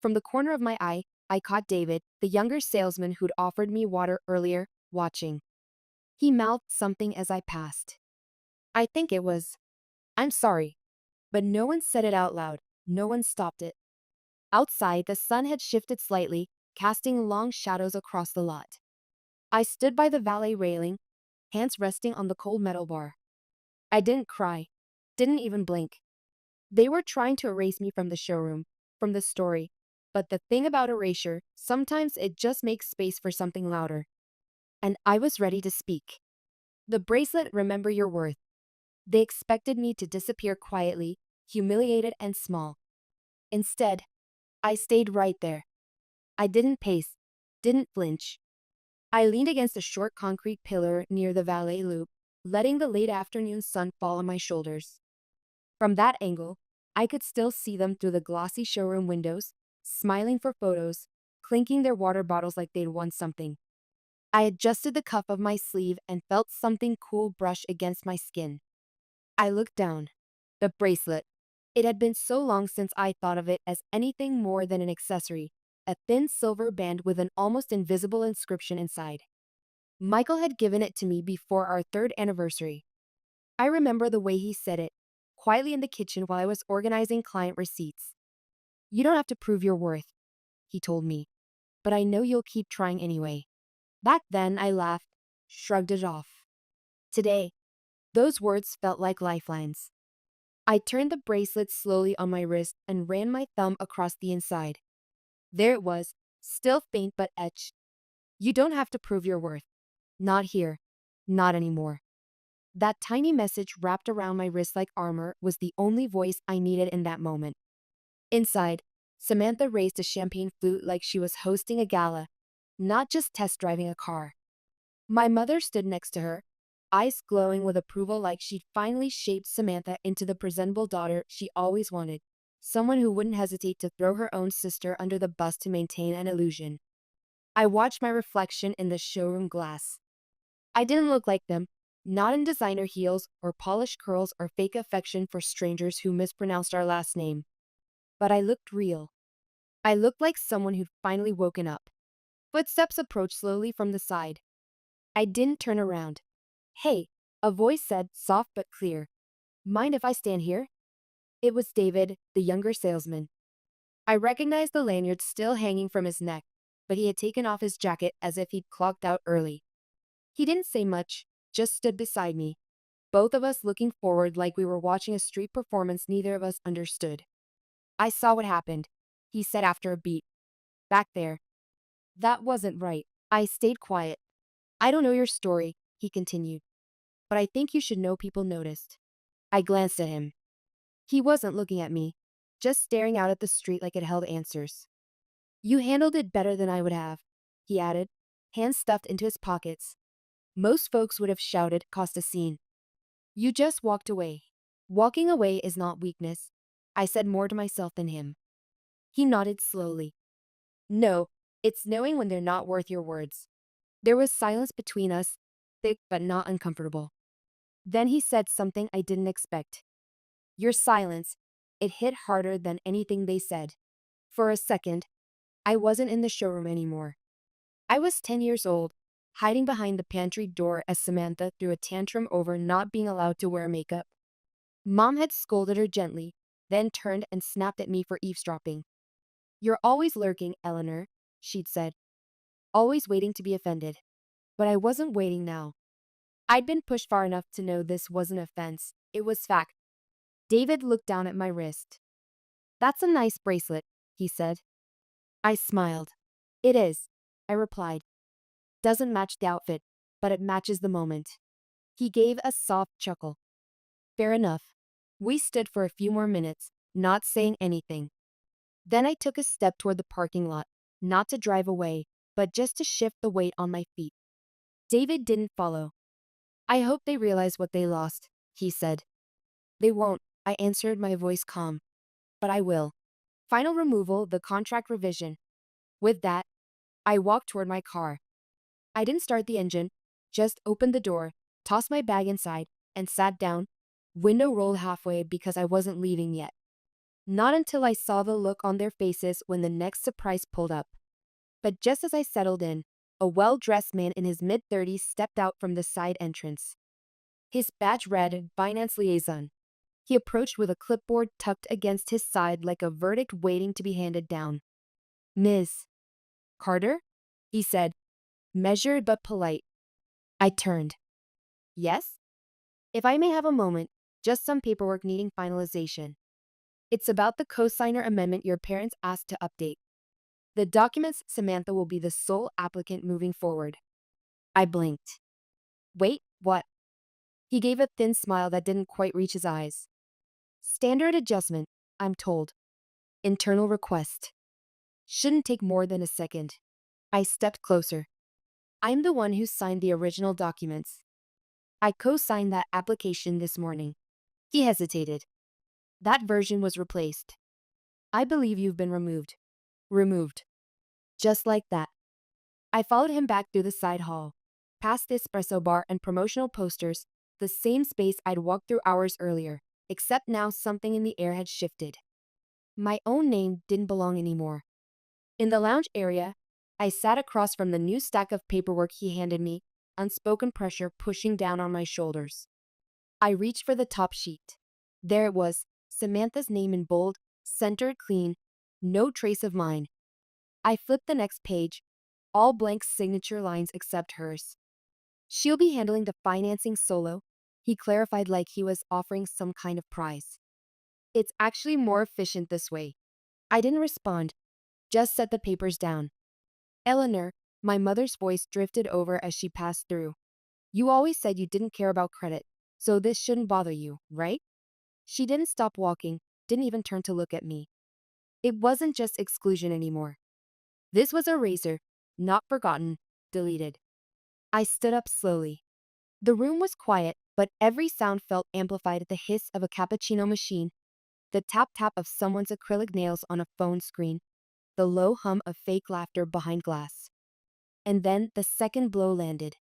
A: From the corner of my eye, I caught David, the younger salesman who'd offered me water earlier, watching. He mouthed something as I passed. I think it was, "I'm sorry." But no one said it out loud. No one stopped it. Outside, the sun had shifted slightly, casting long shadows across the lot. I stood by the valet railing, hands resting on the cold metal bar. I didn't cry, didn't even blink. They were trying to erase me from the showroom, from the story. But the thing about erasure, sometimes it just makes space for something louder. And I was ready to speak. The bracelet, "Remember Your Worth." They expected me to disappear quietly, humiliated and small. Instead, I stayed right there. I didn't pace, didn't flinch. I leaned against a short concrete pillar near the valet loop, letting the late afternoon sun fall on my shoulders. From that angle, I could still see them through the glossy showroom windows, smiling for photos, clinking their water bottles like they'd won something. I adjusted the cuff of my sleeve and felt something cool brush against my skin. I looked down. The bracelet. It had been so long since I thought of it as anything more than an accessory, a thin silver band with an almost invisible inscription inside. Michael had given it to me before our third anniversary. I remember the way he said it, quietly in the kitchen while I was organizing client receipts. "You don't have to prove your worth," he told me, "but I know you'll keep trying anyway." Back then, I laughed, shrugged it off. Today, those words felt like lifelines. I turned the bracelet slowly on my wrist and ran my thumb across the inside. There it was, still faint but etched. "You don't have to prove your worth. Not here. Not anymore." That tiny message wrapped around my wrist like armor was the only voice I needed in that moment. Inside, Samantha raised a champagne flute like she was hosting a gala, not just test driving a car. My mother stood next to her, eyes glowing with approval like she'd finally shaped Samantha into the presentable daughter she always wanted, someone who wouldn't hesitate to throw her own sister under the bus to maintain an illusion. I watched my reflection in the showroom glass. I didn't look like them, not in designer heels or polished curls or fake affection for strangers who mispronounced our last name. But I looked real. I looked like someone who'd finally woken up. Footsteps approached slowly from the side. I didn't turn around. "Hey," a voice said, soft but clear. "Mind if I stand here?" It was David, the younger salesman. I recognized the lanyard still hanging from his neck, but he had taken off his jacket as if he'd clocked out early. He didn't say much, just stood beside me, both of us looking forward like we were watching a street performance neither of us understood. "I saw what happened," he said after a beat. "Back there." That wasn't right. I stayed quiet. "I don't know your story," he continued, "but I think you should know people noticed." I glanced at him. He wasn't looking at me, just staring out at the street like it held answers. "You handled it better than I would have," he added, hands stuffed into his pockets. "Most folks would have shouted, caused a scene. You just walked away. Walking away is not weakness." I said more to myself than him. He nodded slowly. "No, it's knowing when they're not worth your words." There was silence between us, thick but not uncomfortable. Then he said something I didn't expect. "Your silence." It hit harder than anything they said. For a second, I wasn't in the showroom anymore. I was 10 years old, hiding behind the pantry door as Samantha threw a tantrum over not being allowed to wear makeup. Mom had scolded her gently, then turned and snapped at me for eavesdropping. "You're always lurking, Eleanor," she'd said, always waiting to be offended. But I wasn't waiting now. I'd been pushed far enough to know this wasn't offense, it was fact. David looked down at my wrist. "That's a nice bracelet," he said. I smiled. "It is," I replied. "Doesn't match the outfit, but it matches the moment." He gave a soft chuckle. "Fair enough." We stood for a few more minutes, not saying anything. Then I took a step toward the parking lot, not to drive away, but just to shift the weight on my feet. David didn't follow. "I hope they realize what they lost," he said. "They won't," I answered, my voice calm. "But I will." Final removal, the contract revision. With that, I walked toward my car. I didn't start the engine, just opened the door, tossed my bag inside, and sat down, window rolled halfway because I wasn't leaving yet. Not until I saw the look on their faces when the next surprise pulled up. But just as I settled in, a well-dressed man in his mid-30s stepped out from the side entrance. His badge read Finance Liaison. He approached with a clipboard tucked against his side like a verdict waiting to be handed down. "Ms. Carter?" he said, measured but polite. I turned. "Yes? If I may have a moment, just some paperwork needing finalization. It's about the co-signer amendment your parents asked to update. The documents Samantha will be the sole applicant moving forward." I blinked. "Wait, what?" He gave a thin smile that didn't quite reach his eyes. "Standard adjustment, I'm told. Internal request. Shouldn't take more than a second." I stepped closer. "I'm the one who signed the original documents. I co-signed that application this morning." He hesitated. "That version was replaced. I believe you've been removed." Removed. Just like that. I followed him back through the side hall, past the espresso bar and promotional posters, the same space I'd walked through hours earlier, except now something in the air had shifted. My own name didn't belong anymore. In the lounge area, I sat across from the new stack of paperwork he handed me, unspoken pressure pushing down on my shoulders. I reached for the top sheet. There it was, Samantha's name in bold, centered clean, no trace of mine. I flipped the next page, all blank signature lines except hers. "She'll be handling the financing solo," he clarified like he was offering some kind of prize. "It's actually more efficient this way." I didn't respond, just set the papers down. "Eleanor," my mother's voice drifted over as she passed through. "You always said you didn't care about credit, so this shouldn't bother you, right?" She didn't stop walking, didn't even turn to look at me. It wasn't just exclusion anymore. This was a razor, not forgotten, deleted. I stood up slowly. The room was quiet, but every sound felt amplified: the hiss of a cappuccino machine, the tap-tap of someone's acrylic nails on a phone screen, the low hum of fake laughter behind glass. And then the second blow landed.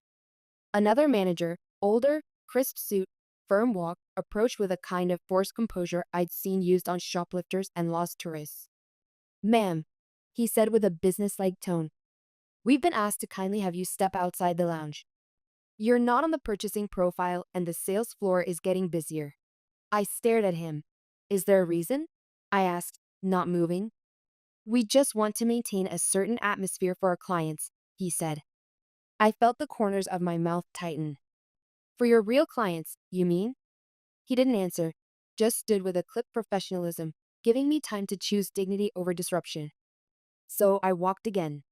A: Another manager, older, crisp suit, firm walk, approached with a kind of forced composure I'd seen used on shoplifters and lost tourists. "Ma'am," he said with a businesslike tone, "we've been asked to kindly have you step outside the lounge. You're not on the purchasing profile and the sales floor is getting busier." I stared at him. "Is there a reason?" I asked, not moving. "We just want to maintain a certain atmosphere for our clients," he said. I felt the corners of my mouth tighten. "For your real clients, you mean?" He didn't answer, just stood with a clipped professionalism, giving me time to choose dignity over disruption. So I walked again.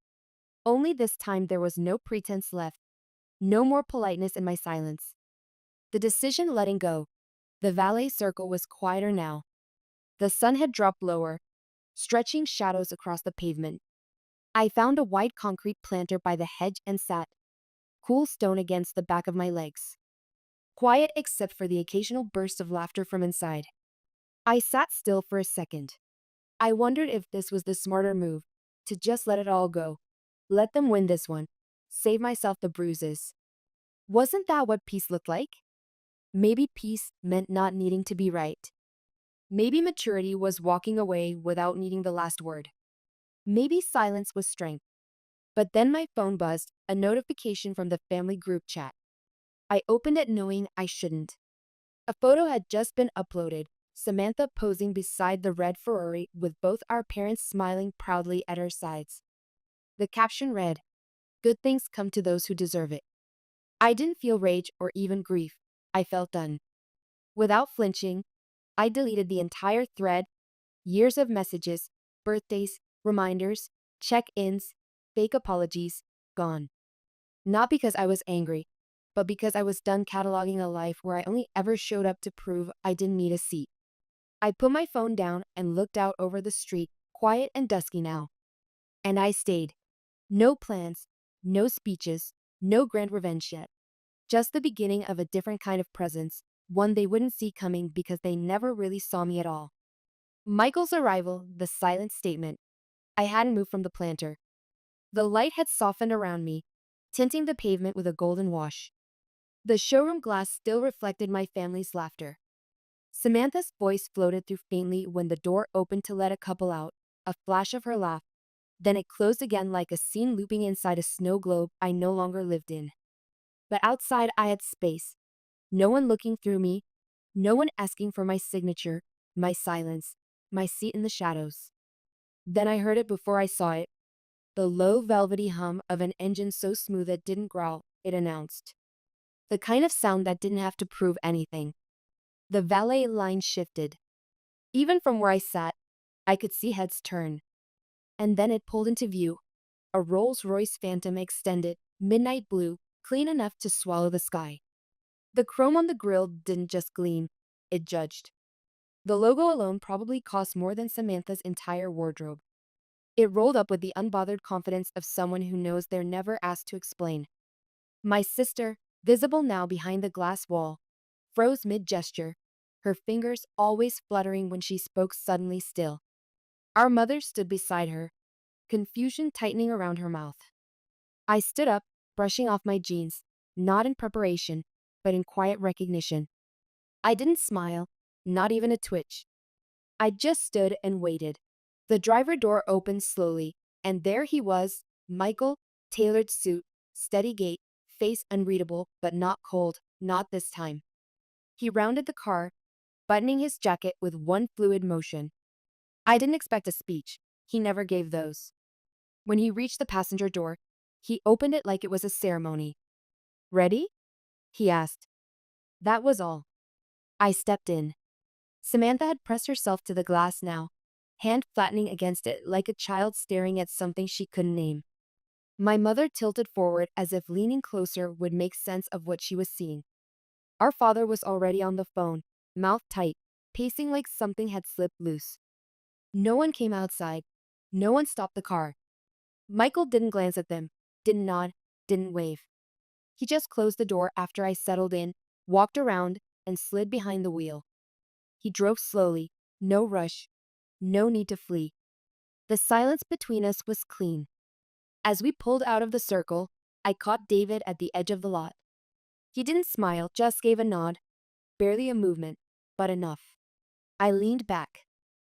A: Only this time there was no pretense left, no more politeness in my silence. The decision letting go. The valet circle was quieter now. The sun had dropped lower, stretching shadows across the pavement. I found a wide concrete planter by the hedge and sat, cool stone against the back of my legs. Quiet except for the occasional burst of laughter from inside. I sat still for a second. I wondered if this was the smarter move, to just let it all go. Let them win this one. Save myself the bruises. Wasn't that what peace looked like? Maybe peace meant not needing to be right. Maybe maturity was walking away without needing the last word. Maybe silence was strength. But then my phone buzzed, a notification from the family group chat. I opened it knowing I shouldn't. A photo had just been uploaded, Samantha posing beside the red Ferrari with both our parents smiling proudly at our sides. The caption read, "Good things come to those who deserve it." I didn't feel rage or even grief. I felt done. Without flinching, I deleted the entire thread, years of messages, birthdays, reminders, check-ins, fake apologies, gone. Not because I was angry, but because I was done cataloging a life where I only ever showed up to prove I didn't need a seat. I put my phone down and looked out over the street, quiet and dusky now. And I stayed. No plans, no speeches, no grand revenge yet. Just the beginning of a different kind of presence, one they wouldn't see coming because they never really saw me at all. Michael's arrival, the silent statement. I hadn't moved from the planter. The light had softened around me, tinting the pavement with a golden wash. The showroom glass still reflected my family's laughter. Samantha's voice floated through faintly when the door opened to let a couple out, a flash of her laugh. Then it closed again like a scene looping inside a snow globe I no longer lived in. But outside I had space. No one looking through me, no one asking for my signature, my silence, my seat in the shadows. Then I heard it before I saw it. The low velvety hum of an engine so smooth it didn't growl, it announced. The kind of sound that didn't have to prove anything. The valet line shifted. Even from where I sat, I could see heads turn. And then it pulled into view. A Rolls-Royce Phantom extended, midnight blue, clean enough to swallow the sky. The chrome on the grille didn't just gleam, it judged. The logo alone probably cost more than Samantha's entire wardrobe. It rolled up with the unbothered confidence of someone who knows they're never asked to explain. My sister, visible now behind the glass wall, froze mid-gesture, her fingers always fluttering when she spoke suddenly still. Our mother stood beside her, confusion tightening around her mouth. I stood up, brushing off my jeans, not in preparation, but in quiet recognition. I didn't smile, not even a twitch. I just stood and waited. The driver door opened slowly, and there he was, Michael, tailored suit, steady gait, face unreadable, but not cold, not this time. He rounded the car, buttoning his jacket with one fluid motion. I didn't expect a speech. He never gave those. When he reached the passenger door, he opened it like it was a ceremony. "Ready?" he asked. That was all. I stepped in. Samantha had pressed herself to the glass now, hand flattening against it like a child staring at something she couldn't name. My mother tilted forward as if leaning closer would make sense of what she was seeing. Our father was already on the phone, mouth tight, pacing like something had slipped loose. No one came outside. No one stopped the car. Michael didn't glance at them, didn't nod, didn't wave. He just closed the door after I settled in, walked around, and slid behind the wheel. He drove slowly, no rush, no need to flee. The silence between us was clean. As we pulled out of the circle, I caught David at the edge of the lot. He didn't smile, just gave a nod, barely a movement, but enough. I leaned back.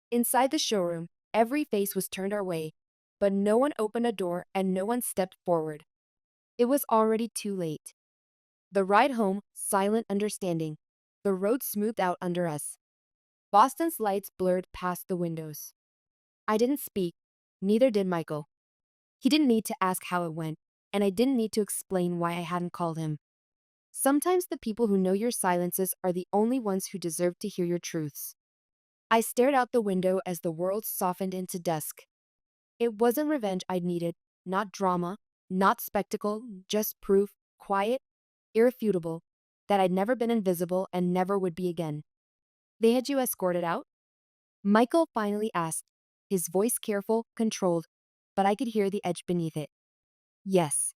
A: Inside the showroom, every face was turned our way, but no one opened a door and no one stepped forward. It was already too late. The ride home, silent understanding. The road smoothed out under us. Boston's lights blurred past the windows. I didn't speak, neither did Michael. He didn't need to ask how it went, and I didn't need to explain why I hadn't called him. Sometimes the people who know your silences are the only ones who deserve to hear your truths. I stared out the window as the world softened into dusk. It wasn't revenge I'd needed, not drama, not spectacle, just proof, quiet, irrefutable, that I'd never been invisible and never would be again. "They had you escorted out?" Michael finally asked, his voice careful, controlled, but I could hear the edge beneath it. Yes.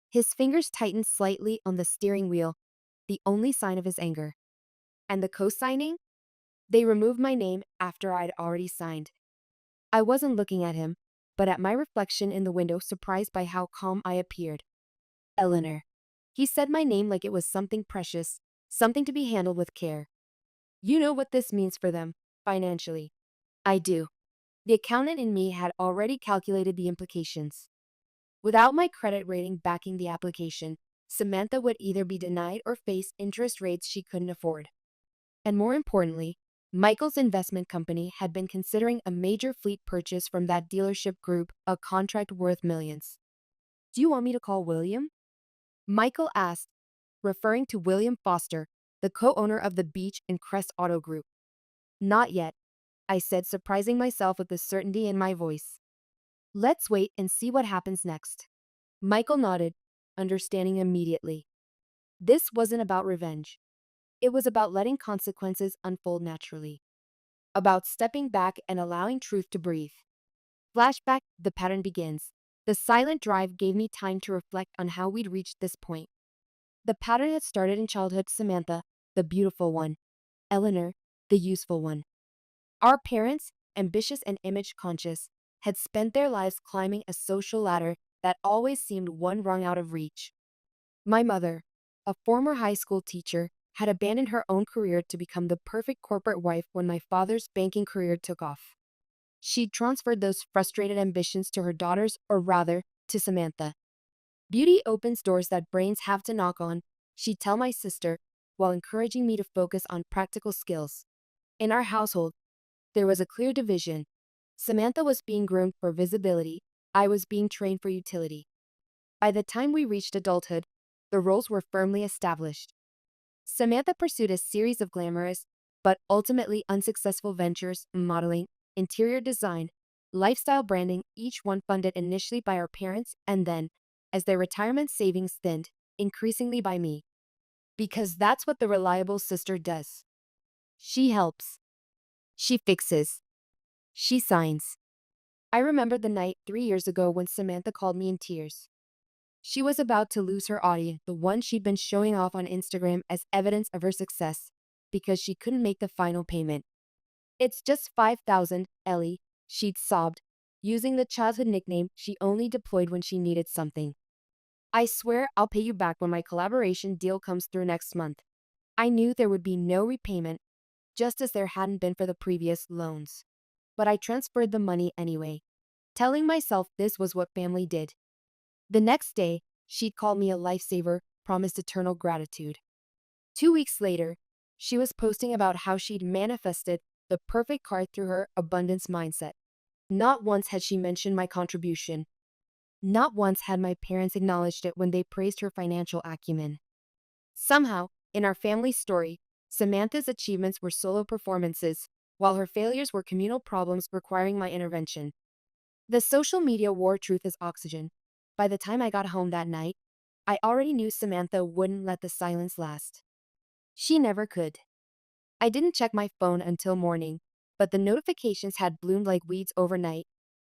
A: His fingers tightened slightly on the steering wheel, the only sign of his anger. And the co-signing? They removed my name after I'd already signed. I wasn't looking at him, but at my reflection in the window, surprised by how calm I appeared. "Eleanor." He said my name like it was something precious, something to be handled with care. "You know what this means for them, financially." I do. The accountant in me had already calculated the implications. Without my credit rating backing the application, Samantha would either be denied or face interest rates she couldn't afford. And more importantly, Michael's investment company had been considering a major fleet purchase from that dealership group, a contract worth millions. Do you want me to call William? Michael asked, referring to William Foster, the co-owner of the Beach and Crest Auto Group. Not yet, I said, surprising myself with the certainty in my voice. Let's wait and see what happens next. Michael nodded, understanding immediately. This wasn't about revenge. It was about letting consequences unfold naturally. About stepping back and allowing truth to breathe. Flashback, the pattern begins. The silent drive gave me time to reflect on how we'd reached this point. The pattern had started in childhood. Samantha, the beautiful one. Eleanor, the useful one. Our parents, ambitious and image conscious, had spent their lives climbing a social ladder that always seemed one rung out of reach. My mother, a former high school teacher, had abandoned her own career to become the perfect corporate wife when my father's banking career took off. She'd transferred those frustrated ambitions to her daughters, or rather, to Samantha. Beauty opens doors that brains have to knock on, she'd tell my sister, while encouraging me to focus on practical skills. In our household, there was a clear division. Samantha was being groomed for visibility, I was being trained for utility. By the time we reached adulthood, the roles were firmly established. Samantha pursued a series of glamorous, but ultimately unsuccessful ventures: modeling, interior design, lifestyle branding, each one funded initially by our parents and then, as their retirement savings thinned, increasingly by me. Because that's what the reliable sister does. She helps. She fixes. She signs. I remember the night 3 years ago when Samantha called me in tears. She was about to lose her audience, the one she'd been showing off on Instagram as evidence of her success, because she couldn't make the final payment. It's just 5,000, Ellie, she'd sobbed, using the childhood nickname she only deployed when she needed something. I swear I'll pay you back when my collaboration deal comes through next month. I knew there would be no repayment, just as there hadn't been for the previous loans. But I transferred the money anyway, telling myself this was what family did. The next day, she'd called me a lifesaver, promised eternal gratitude. 2 weeks later, she was posting about how she'd manifested the perfect car through her abundance mindset. Not once had she mentioned my contribution. Not once had my parents acknowledged it when they praised her financial acumen. Somehow, in our family story, Samantha's achievements were solo performances, while her failures were communal problems requiring my intervention. The social media war truth as oxygen. By the time I got home that night, I already knew Samantha wouldn't let the silence last. She never could. I didn't check my phone until morning, but the notifications had bloomed like weeds overnight.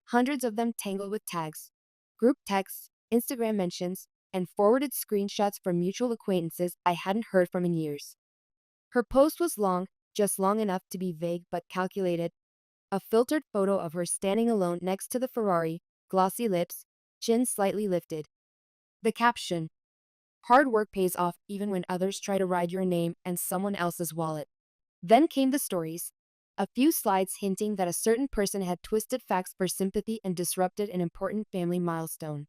A: Hundreds of them tangled with tags, group texts, Instagram mentions, and forwarded screenshots from mutual acquaintances I hadn't heard from in years. Her post was long, just long enough to be vague but calculated. A filtered photo of her standing alone next to the Ferrari, glossy lips, chin slightly lifted. The caption: hard work pays off even when others try to ride your name and someone else's wallet. Then came the stories. A few slides hinting that a certain person had twisted facts for sympathy and disrupted an important family milestone.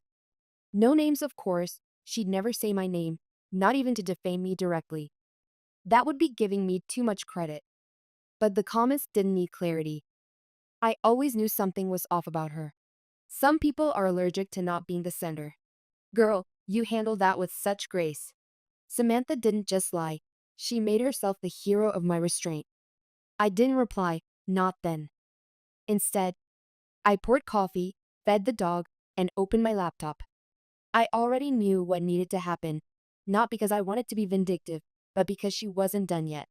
A: No names, of course. She'd never say my name, not even to defame me directly. That would be giving me too much credit. But the comments didn't need clarity. I always knew something was off about her. Some people are allergic to not being the sender. Girl, you handled that with such grace. Samantha didn't just lie. She made herself the hero of my restraint. I didn't reply, not then. Instead, I poured coffee, fed the dog, and opened my laptop. I already knew what needed to happen, not because I wanted to be vindictive, but because she wasn't done yet.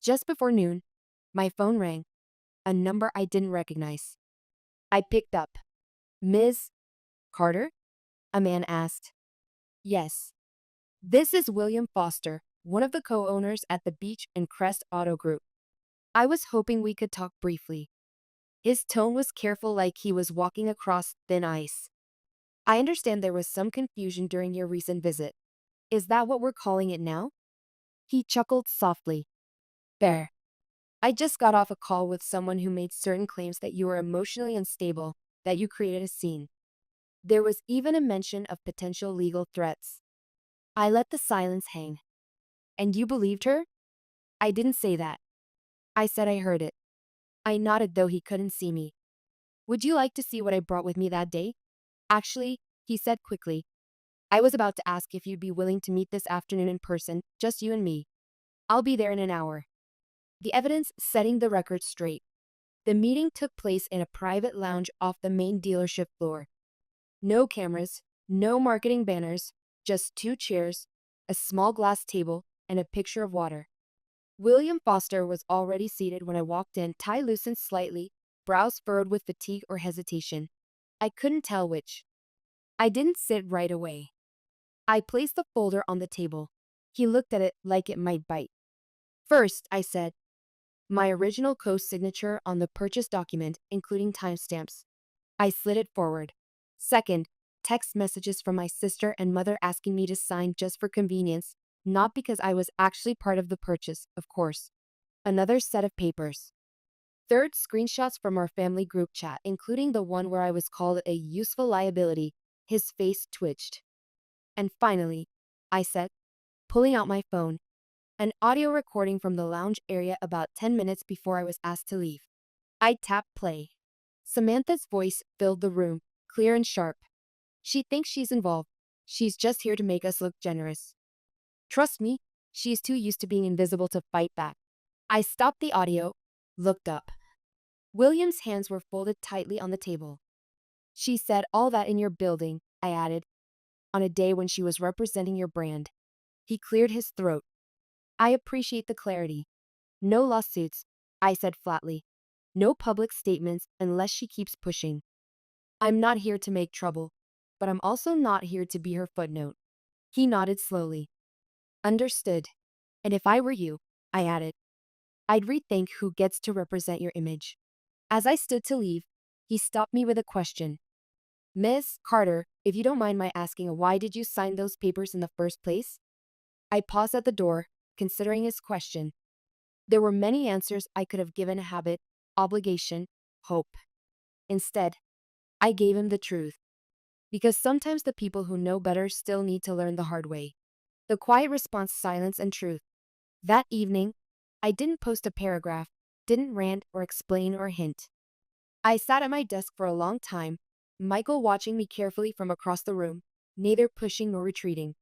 A: Just before noon, my phone rang, a number I didn't recognize. I picked up. Ms. Carter? A man asked. Yes. This is William Foster, one of the co-owners at the Beach and Crest Auto Group. I was hoping we could talk briefly. His tone was careful, like he was walking across thin ice. I understand there was some confusion during your recent visit. Is that what we're calling it now? He chuckled softly. Fair. I just got off a call with someone who made certain claims that you were emotionally unstable, that you created a scene. There was even a mention of potential legal threats. I let the silence hang. And you believed her? I didn't say that. I said I heard it. I nodded though he couldn't see me. Would you like to see what I brought with me that day? Actually, he said quickly, I was about to ask if you'd be willing to meet this afternoon in person, just you and me. I'll be there in an hour. The evidence setting the record straight. The meeting took place in a private lounge off the main dealership floor. No cameras, no marketing banners, just two chairs, a small glass table, and a pitcher of water. William Foster was already seated when I walked in, tie loosened slightly, brows furrowed with fatigue or hesitation. I couldn't tell which. I didn't sit right away. I placed the folder on the table. He looked at it like it might bite. First, I said, my original co-signature on the purchase document, including timestamps. I slid it forward. Second, text messages from my sister and mother asking me to sign just for convenience, not because I was actually part of the purchase, of course. Another set of papers. Third, screenshots from our family group chat, including the one where I was called a useful liability. His face twitched. And finally, I said, pulling out my phone, an audio recording from the lounge area about 10 minutes before I was asked to leave. I tapped play. Samantha's voice filled the room, clear and sharp. She thinks she's involved. She's just here to make us look generous. Trust me, she's too used to being invisible to fight back. I stopped the audio, looked up. William's hands were folded tightly on the table. She said all that in your building, I added, on a day when she was representing your brand. He cleared his throat. I appreciate the clarity. No lawsuits, I said flatly. No public statements unless she keeps pushing. I'm not here to make trouble, but I'm also not here to be her footnote. He nodded slowly. Understood. And if I were you, I added, I'd rethink who gets to represent your image. As I stood to leave, he stopped me with a question. Miss Carter, if you don't mind my asking, why did you sign those papers in the first place? I paused at the door, considering his question. There were many answers I could have given: habit, obligation, hope. Instead, I gave him the truth. Because sometimes the people who know better still need to learn the hard way. The quiet response: silence and truth. That evening, I didn't post a paragraph, didn't rant or explain or hint. I sat at my desk for a long time, Michael watching me carefully from across the room, neither pushing nor retreating.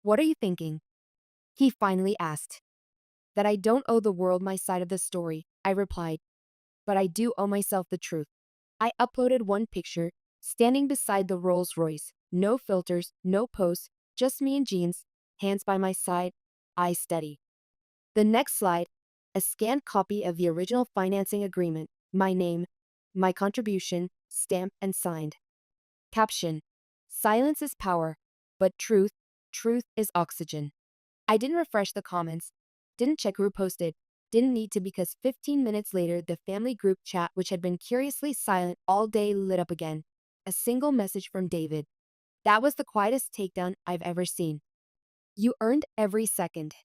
A: What are you thinking? He finally asked. That I don't owe the world my side of the story, I replied. But I do owe myself the truth. I uploaded one picture, standing beside the Rolls Royce. No filters, no posts, just me in jeans, hands by my side, eyes steady. The next slide, a scanned copy of the original financing agreement, my name, my contribution, stamped and signed. Caption: silence is power, but truth is oxygen. I didn't refresh the comments, didn't check who posted, didn't need to, because 15 minutes later, the family group chat, which had been curiously silent all day, lit up again. A single message from David. That was the quietest takedown I've ever seen. You earned every second.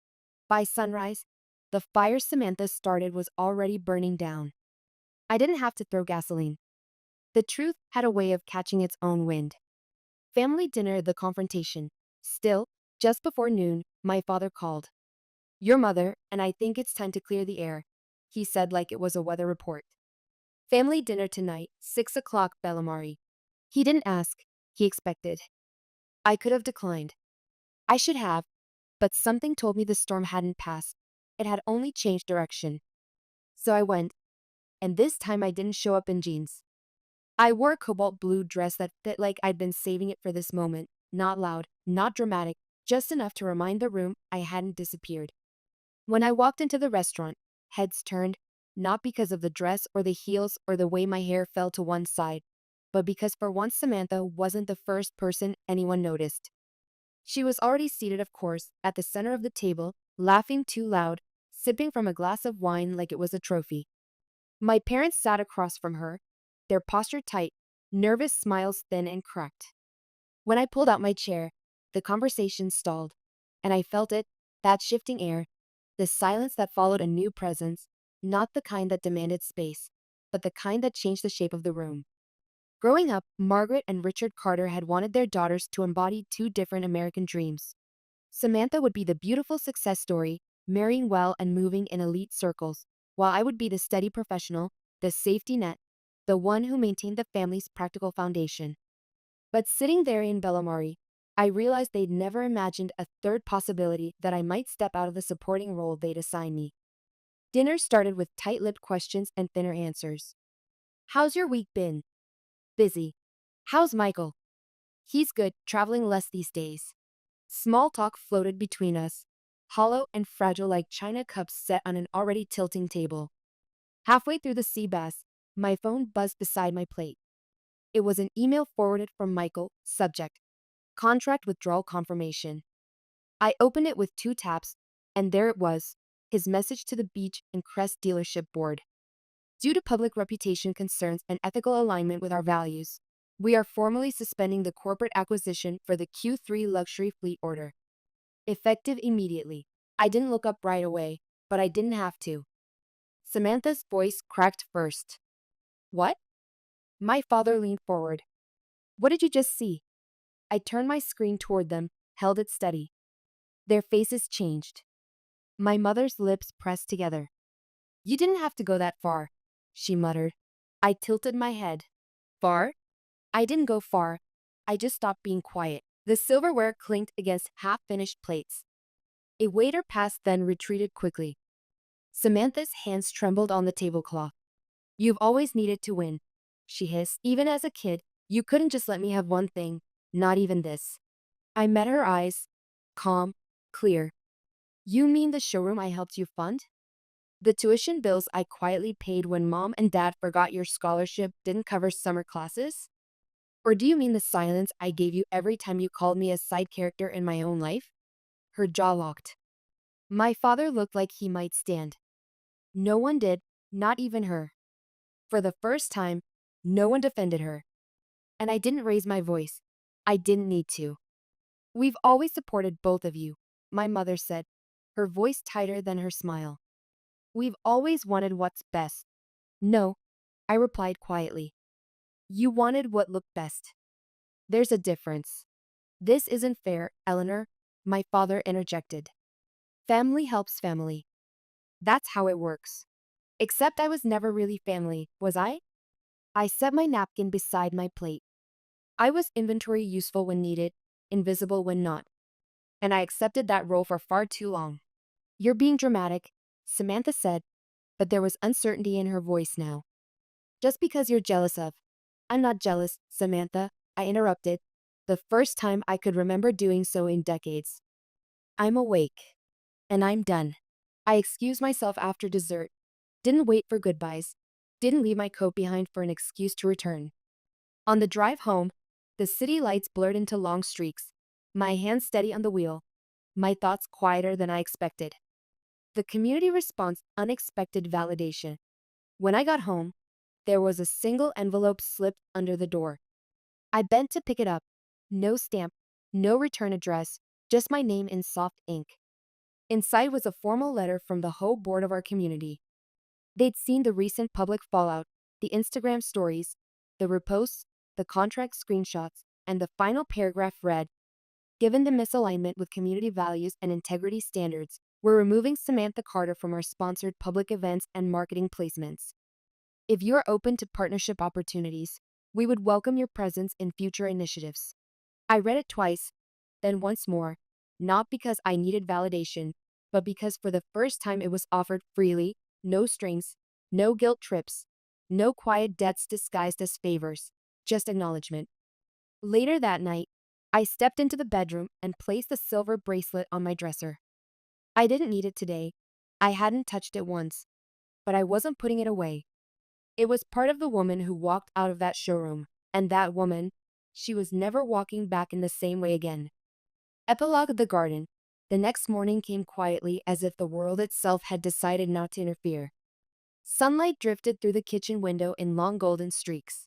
A: By sunrise, the fire Samantha started was already burning down. I didn't have to throw gasoline. The truth had a way of catching its own wind. Family dinner, the confrontation. Still, just before noon, my father called. Your mother, and I think it's time to clear the air, he said like it was a weather report. Family dinner tonight, 6 o'clock, Bellamari. He didn't ask, he expected. I could have declined. I should have, but something told me the storm hadn't passed. It had only changed direction. So I went, and this time I didn't show up in jeans. I wore a cobalt blue dress that fit like I'd been saving it for this moment, not loud, not dramatic, just enough to remind the room I hadn't disappeared. When I walked into the restaurant, heads turned, not because of the dress or the heels or the way my hair fell to one side, but because for once Samantha wasn't the first person anyone noticed. She was already seated, of course, at the center of the table, laughing too loud, sipping from a glass of wine like it was a trophy. My parents sat across from her, their posture tight, nervous smiles thin and cracked. When I pulled out my chair, the conversation stalled, and I felt it, that shifting air, the silence that followed a new presence, not the kind that demanded space, but the kind that changed the shape of the room. Growing up, Margaret and Richard Carter had wanted their daughters to embody two different American dreams. Samantha would be the beautiful success story, marrying well and moving in elite circles. while I would be the steady professional, the safety net, the one who maintained the family's practical foundation. But sitting there in Bellamari, I realized they'd never imagined a third possibility, that I might step out of the supporting role they'd assigned me. Dinner started with tight-lipped questions and thinner answers. How's your week been? Busy. How's Michael? He's good, traveling less these days. Small talk floated between us, hollow and fragile like china cups set on an already tilting table. Halfway through the sea bass, my phone buzzed beside my plate. It was an email forwarded from Michael, subject: contract withdrawal confirmation. I opened it with 2 taps, and there it was, his message to the Beach and Crest dealership board. Due to public reputation concerns and ethical alignment with our values, we are formally suspending the corporate acquisition for the Q3 luxury fleet order. Effective immediately. I didn't look up right away, but I didn't have to. Samantha's voice cracked first. What? My father leaned forward. What did you just see? I turned my screen toward them, held it steady. Their faces changed. My mother's lips pressed together. You didn't have to go that far, she muttered. I tilted my head. Far? I didn't go far. I just stopped being quiet. The silverware clinked against half-finished plates. A waiter passed, then retreated quickly. Samantha's hands trembled on the tablecloth. You've always needed to win, she hissed. Even as a kid, you couldn't just let me have one thing, not even this. I met her eyes, calm, clear. You mean the showroom I helped you fund? The tuition bills I quietly paid when mom and dad forgot your scholarship didn't cover summer classes? Or do you mean the silence I gave you every time you called me a side character in my own life? Her jaw locked. My father looked like he might stand. No one did, not even her. For the first time, no one defended her. And I didn't raise my voice. I didn't need to. We've always supported both of you, my mother said, her voice tighter than her smile. We've always wanted what's best. No, I replied quietly. You wanted what looked best. There's a difference. This isn't fair, Eleanor, my father interjected. Family helps family. That's how it works. Except I was never really family, was I? I set my napkin beside my plate. I was inventory, useful when needed, invisible when not. And I accepted that role for far too long. You're being dramatic, Samantha said, but there was uncertainty in her voice now. Just because you're jealous of. I'm not jealous, Samantha, I interrupted, the first time I could remember doing so in decades. I'm awake. And I'm done. I excused myself after dessert. Didn't wait for goodbyes. Didn't leave my coat behind for an excuse to return. On the drive home, the city lights blurred into long streaks, my hands steady on the wheel, my thoughts quieter than I expected. The community response, unexpected validation. When I got home, there was a single envelope slipped under the door. I bent to pick it up. No stamp, no return address, just my name in soft ink. Inside was a formal letter from the whole board of our community. They'd seen the recent public fallout, the Instagram stories, the reposts, the contract screenshots, and the final paragraph read, given the misalignment with community values and integrity standards, we're removing Samantha Carter from our sponsored public events and marketing placements. If you're open to partnership opportunities, we would welcome your presence in future initiatives. I read it twice, then once more, not because I needed validation, but because for the first time it was offered freely, no strings, no guilt trips, no quiet debts disguised as favors, just acknowledgement. Later that night, I stepped into the bedroom and placed the silver bracelet on my dresser. I didn't need it today. I hadn't touched it once, but I wasn't putting it away. It was part of the woman who walked out of that showroom, and that woman, she was never walking back in the same way again. Epilogue of the garden. The next morning came quietly, as if the world itself had decided not to interfere. Sunlight drifted through the kitchen window in long golden streaks.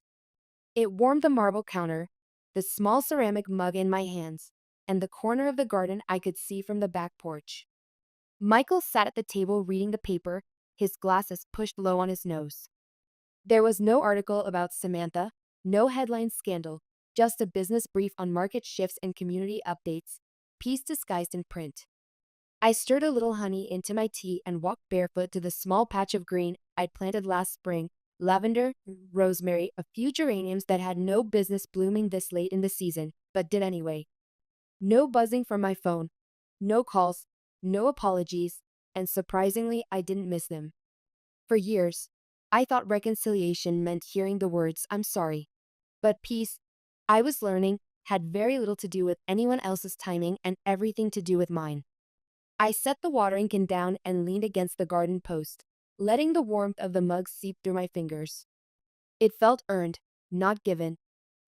A: It warmed the marble counter, the small ceramic mug in my hands, and the corner of the garden I could see from the back porch. Michael sat at the table reading the paper, his glasses pushed low on his nose. There was no article about Samantha, no headline scandal, just a business brief on market shifts and community updates, piece disguised in print. I stirred a little honey into my tea and walked barefoot to the small patch of green I'd planted last spring: lavender, rosemary, a few geraniums that had no business blooming this late in the season, but did anyway. No buzzing from my phone, no calls, no apologies, and surprisingly, I didn't miss them. For years, I thought reconciliation meant hearing the words, "I'm sorry." But peace, I was learning, had very little to do with anyone else's timing and everything to do with mine. I set the watering can down and leaned against the garden post, letting the warmth of the mug seep through my fingers. It felt earned, not given,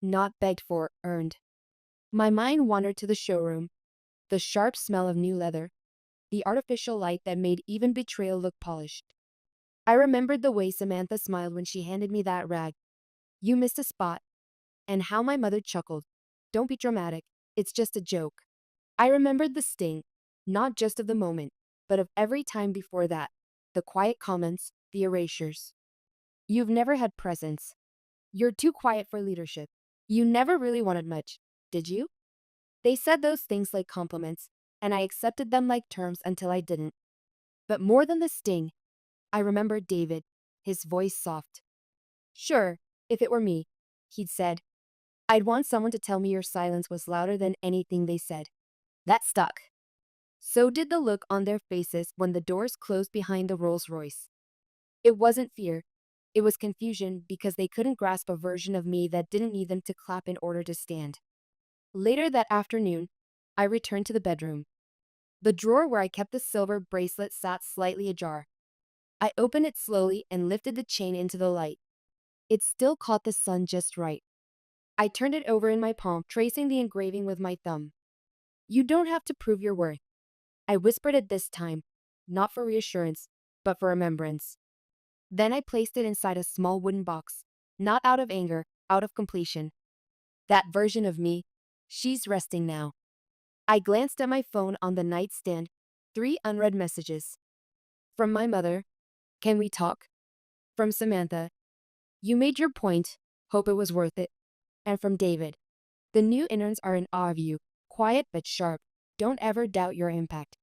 A: not begged for, earned. My mind wandered to the showroom, the sharp smell of new leather, the artificial light that made even betrayal look polished. I remembered the way Samantha smiled when she handed me that rag. "You missed a spot," and how my mother chuckled. "Don't be dramatic, it's just a joke." I remembered the sting, not just of the moment, but of every time before that, the quiet comments, the erasures. "You've never had presence. You're too quiet for leadership. You never really wanted much, did you?" They said those things like compliments, and I accepted them like terms until I didn't. But more than the sting, I remembered David, his voice soft. "Sure, if it were me," he'd said, "I'd want someone to tell me your silence was louder than anything they said." That stuck. So did the look on their faces when the doors closed behind the Rolls Royce. It wasn't fear. It was confusion because they couldn't grasp a version of me that didn't need them to clap in order to stand. Later that afternoon, I returned to the bedroom. The drawer where I kept the silver bracelet sat slightly ajar. I opened it slowly and lifted the chain into the light. It still caught the sun just right. I turned it over in my palm, tracing the engraving with my thumb. "You don't have to prove your worth." I whispered it this time, not for reassurance, but for remembrance. Then I placed it inside a small wooden box, not out of anger, out of completion. That version of me, she's resting now. I glanced at my phone on the nightstand. 3 unread messages. From my mother, "Can we talk?" From Samantha, "You made your point. Hope it was worth it." And from David, "The new interns are in awe of you. Quiet but sharp. Don't ever doubt your impact."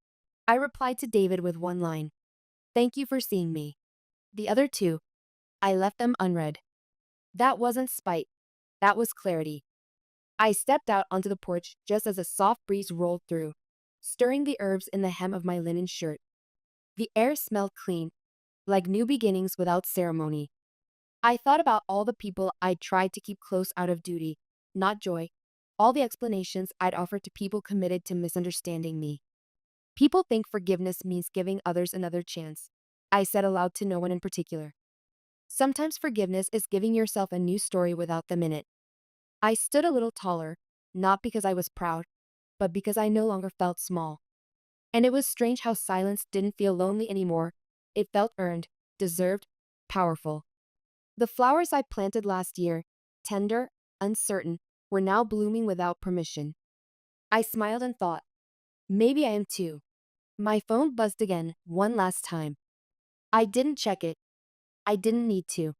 A: I replied to David with one line: "Thank you for seeing me." The other 2, I left them unread. That wasn't spite. That was clarity. I stepped out onto the porch just as a soft breeze rolled through, stirring the herbs in the hem of my linen shirt. The air smelled clean, like new beginnings without ceremony. I thought about all the people I'd tried to keep close out of duty, not joy, all the explanations I'd offered to people committed to misunderstanding me. "People think forgiveness means giving others another chance," I said aloud to no one in particular. "Sometimes forgiveness is giving yourself a new story without them in it." I stood a little taller, not because I was proud, but because I no longer felt small. And it was strange how silence didn't feel lonely anymore. It felt earned, deserved, powerful. The flowers I planted last year, tender, uncertain, were now blooming without permission. I smiled and thought, maybe I am too. My phone buzzed again, one last time. I didn't check it. I didn't need to.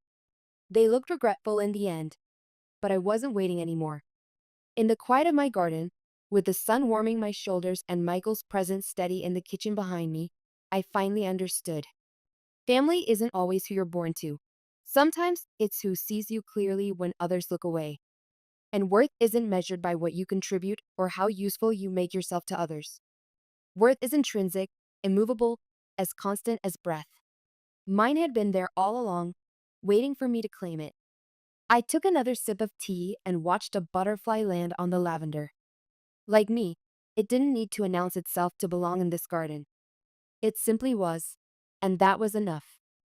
A: They looked regretful in the end, but I wasn't waiting anymore. In the quiet of my garden, with the sun warming my shoulders and Michael's presence steady in the kitchen behind me, I finally understood. Family isn't always who you're born to. Sometimes it's who sees you clearly when others look away. And worth isn't measured by what you contribute or how useful you make yourself to others. Worth is intrinsic, immovable, as constant as breath. Mine had been there all along, waiting for me to claim it. I took another sip of tea and watched a butterfly land on the lavender. Like me, it didn't need to announce itself to belong in this garden. It simply was, and that was enough.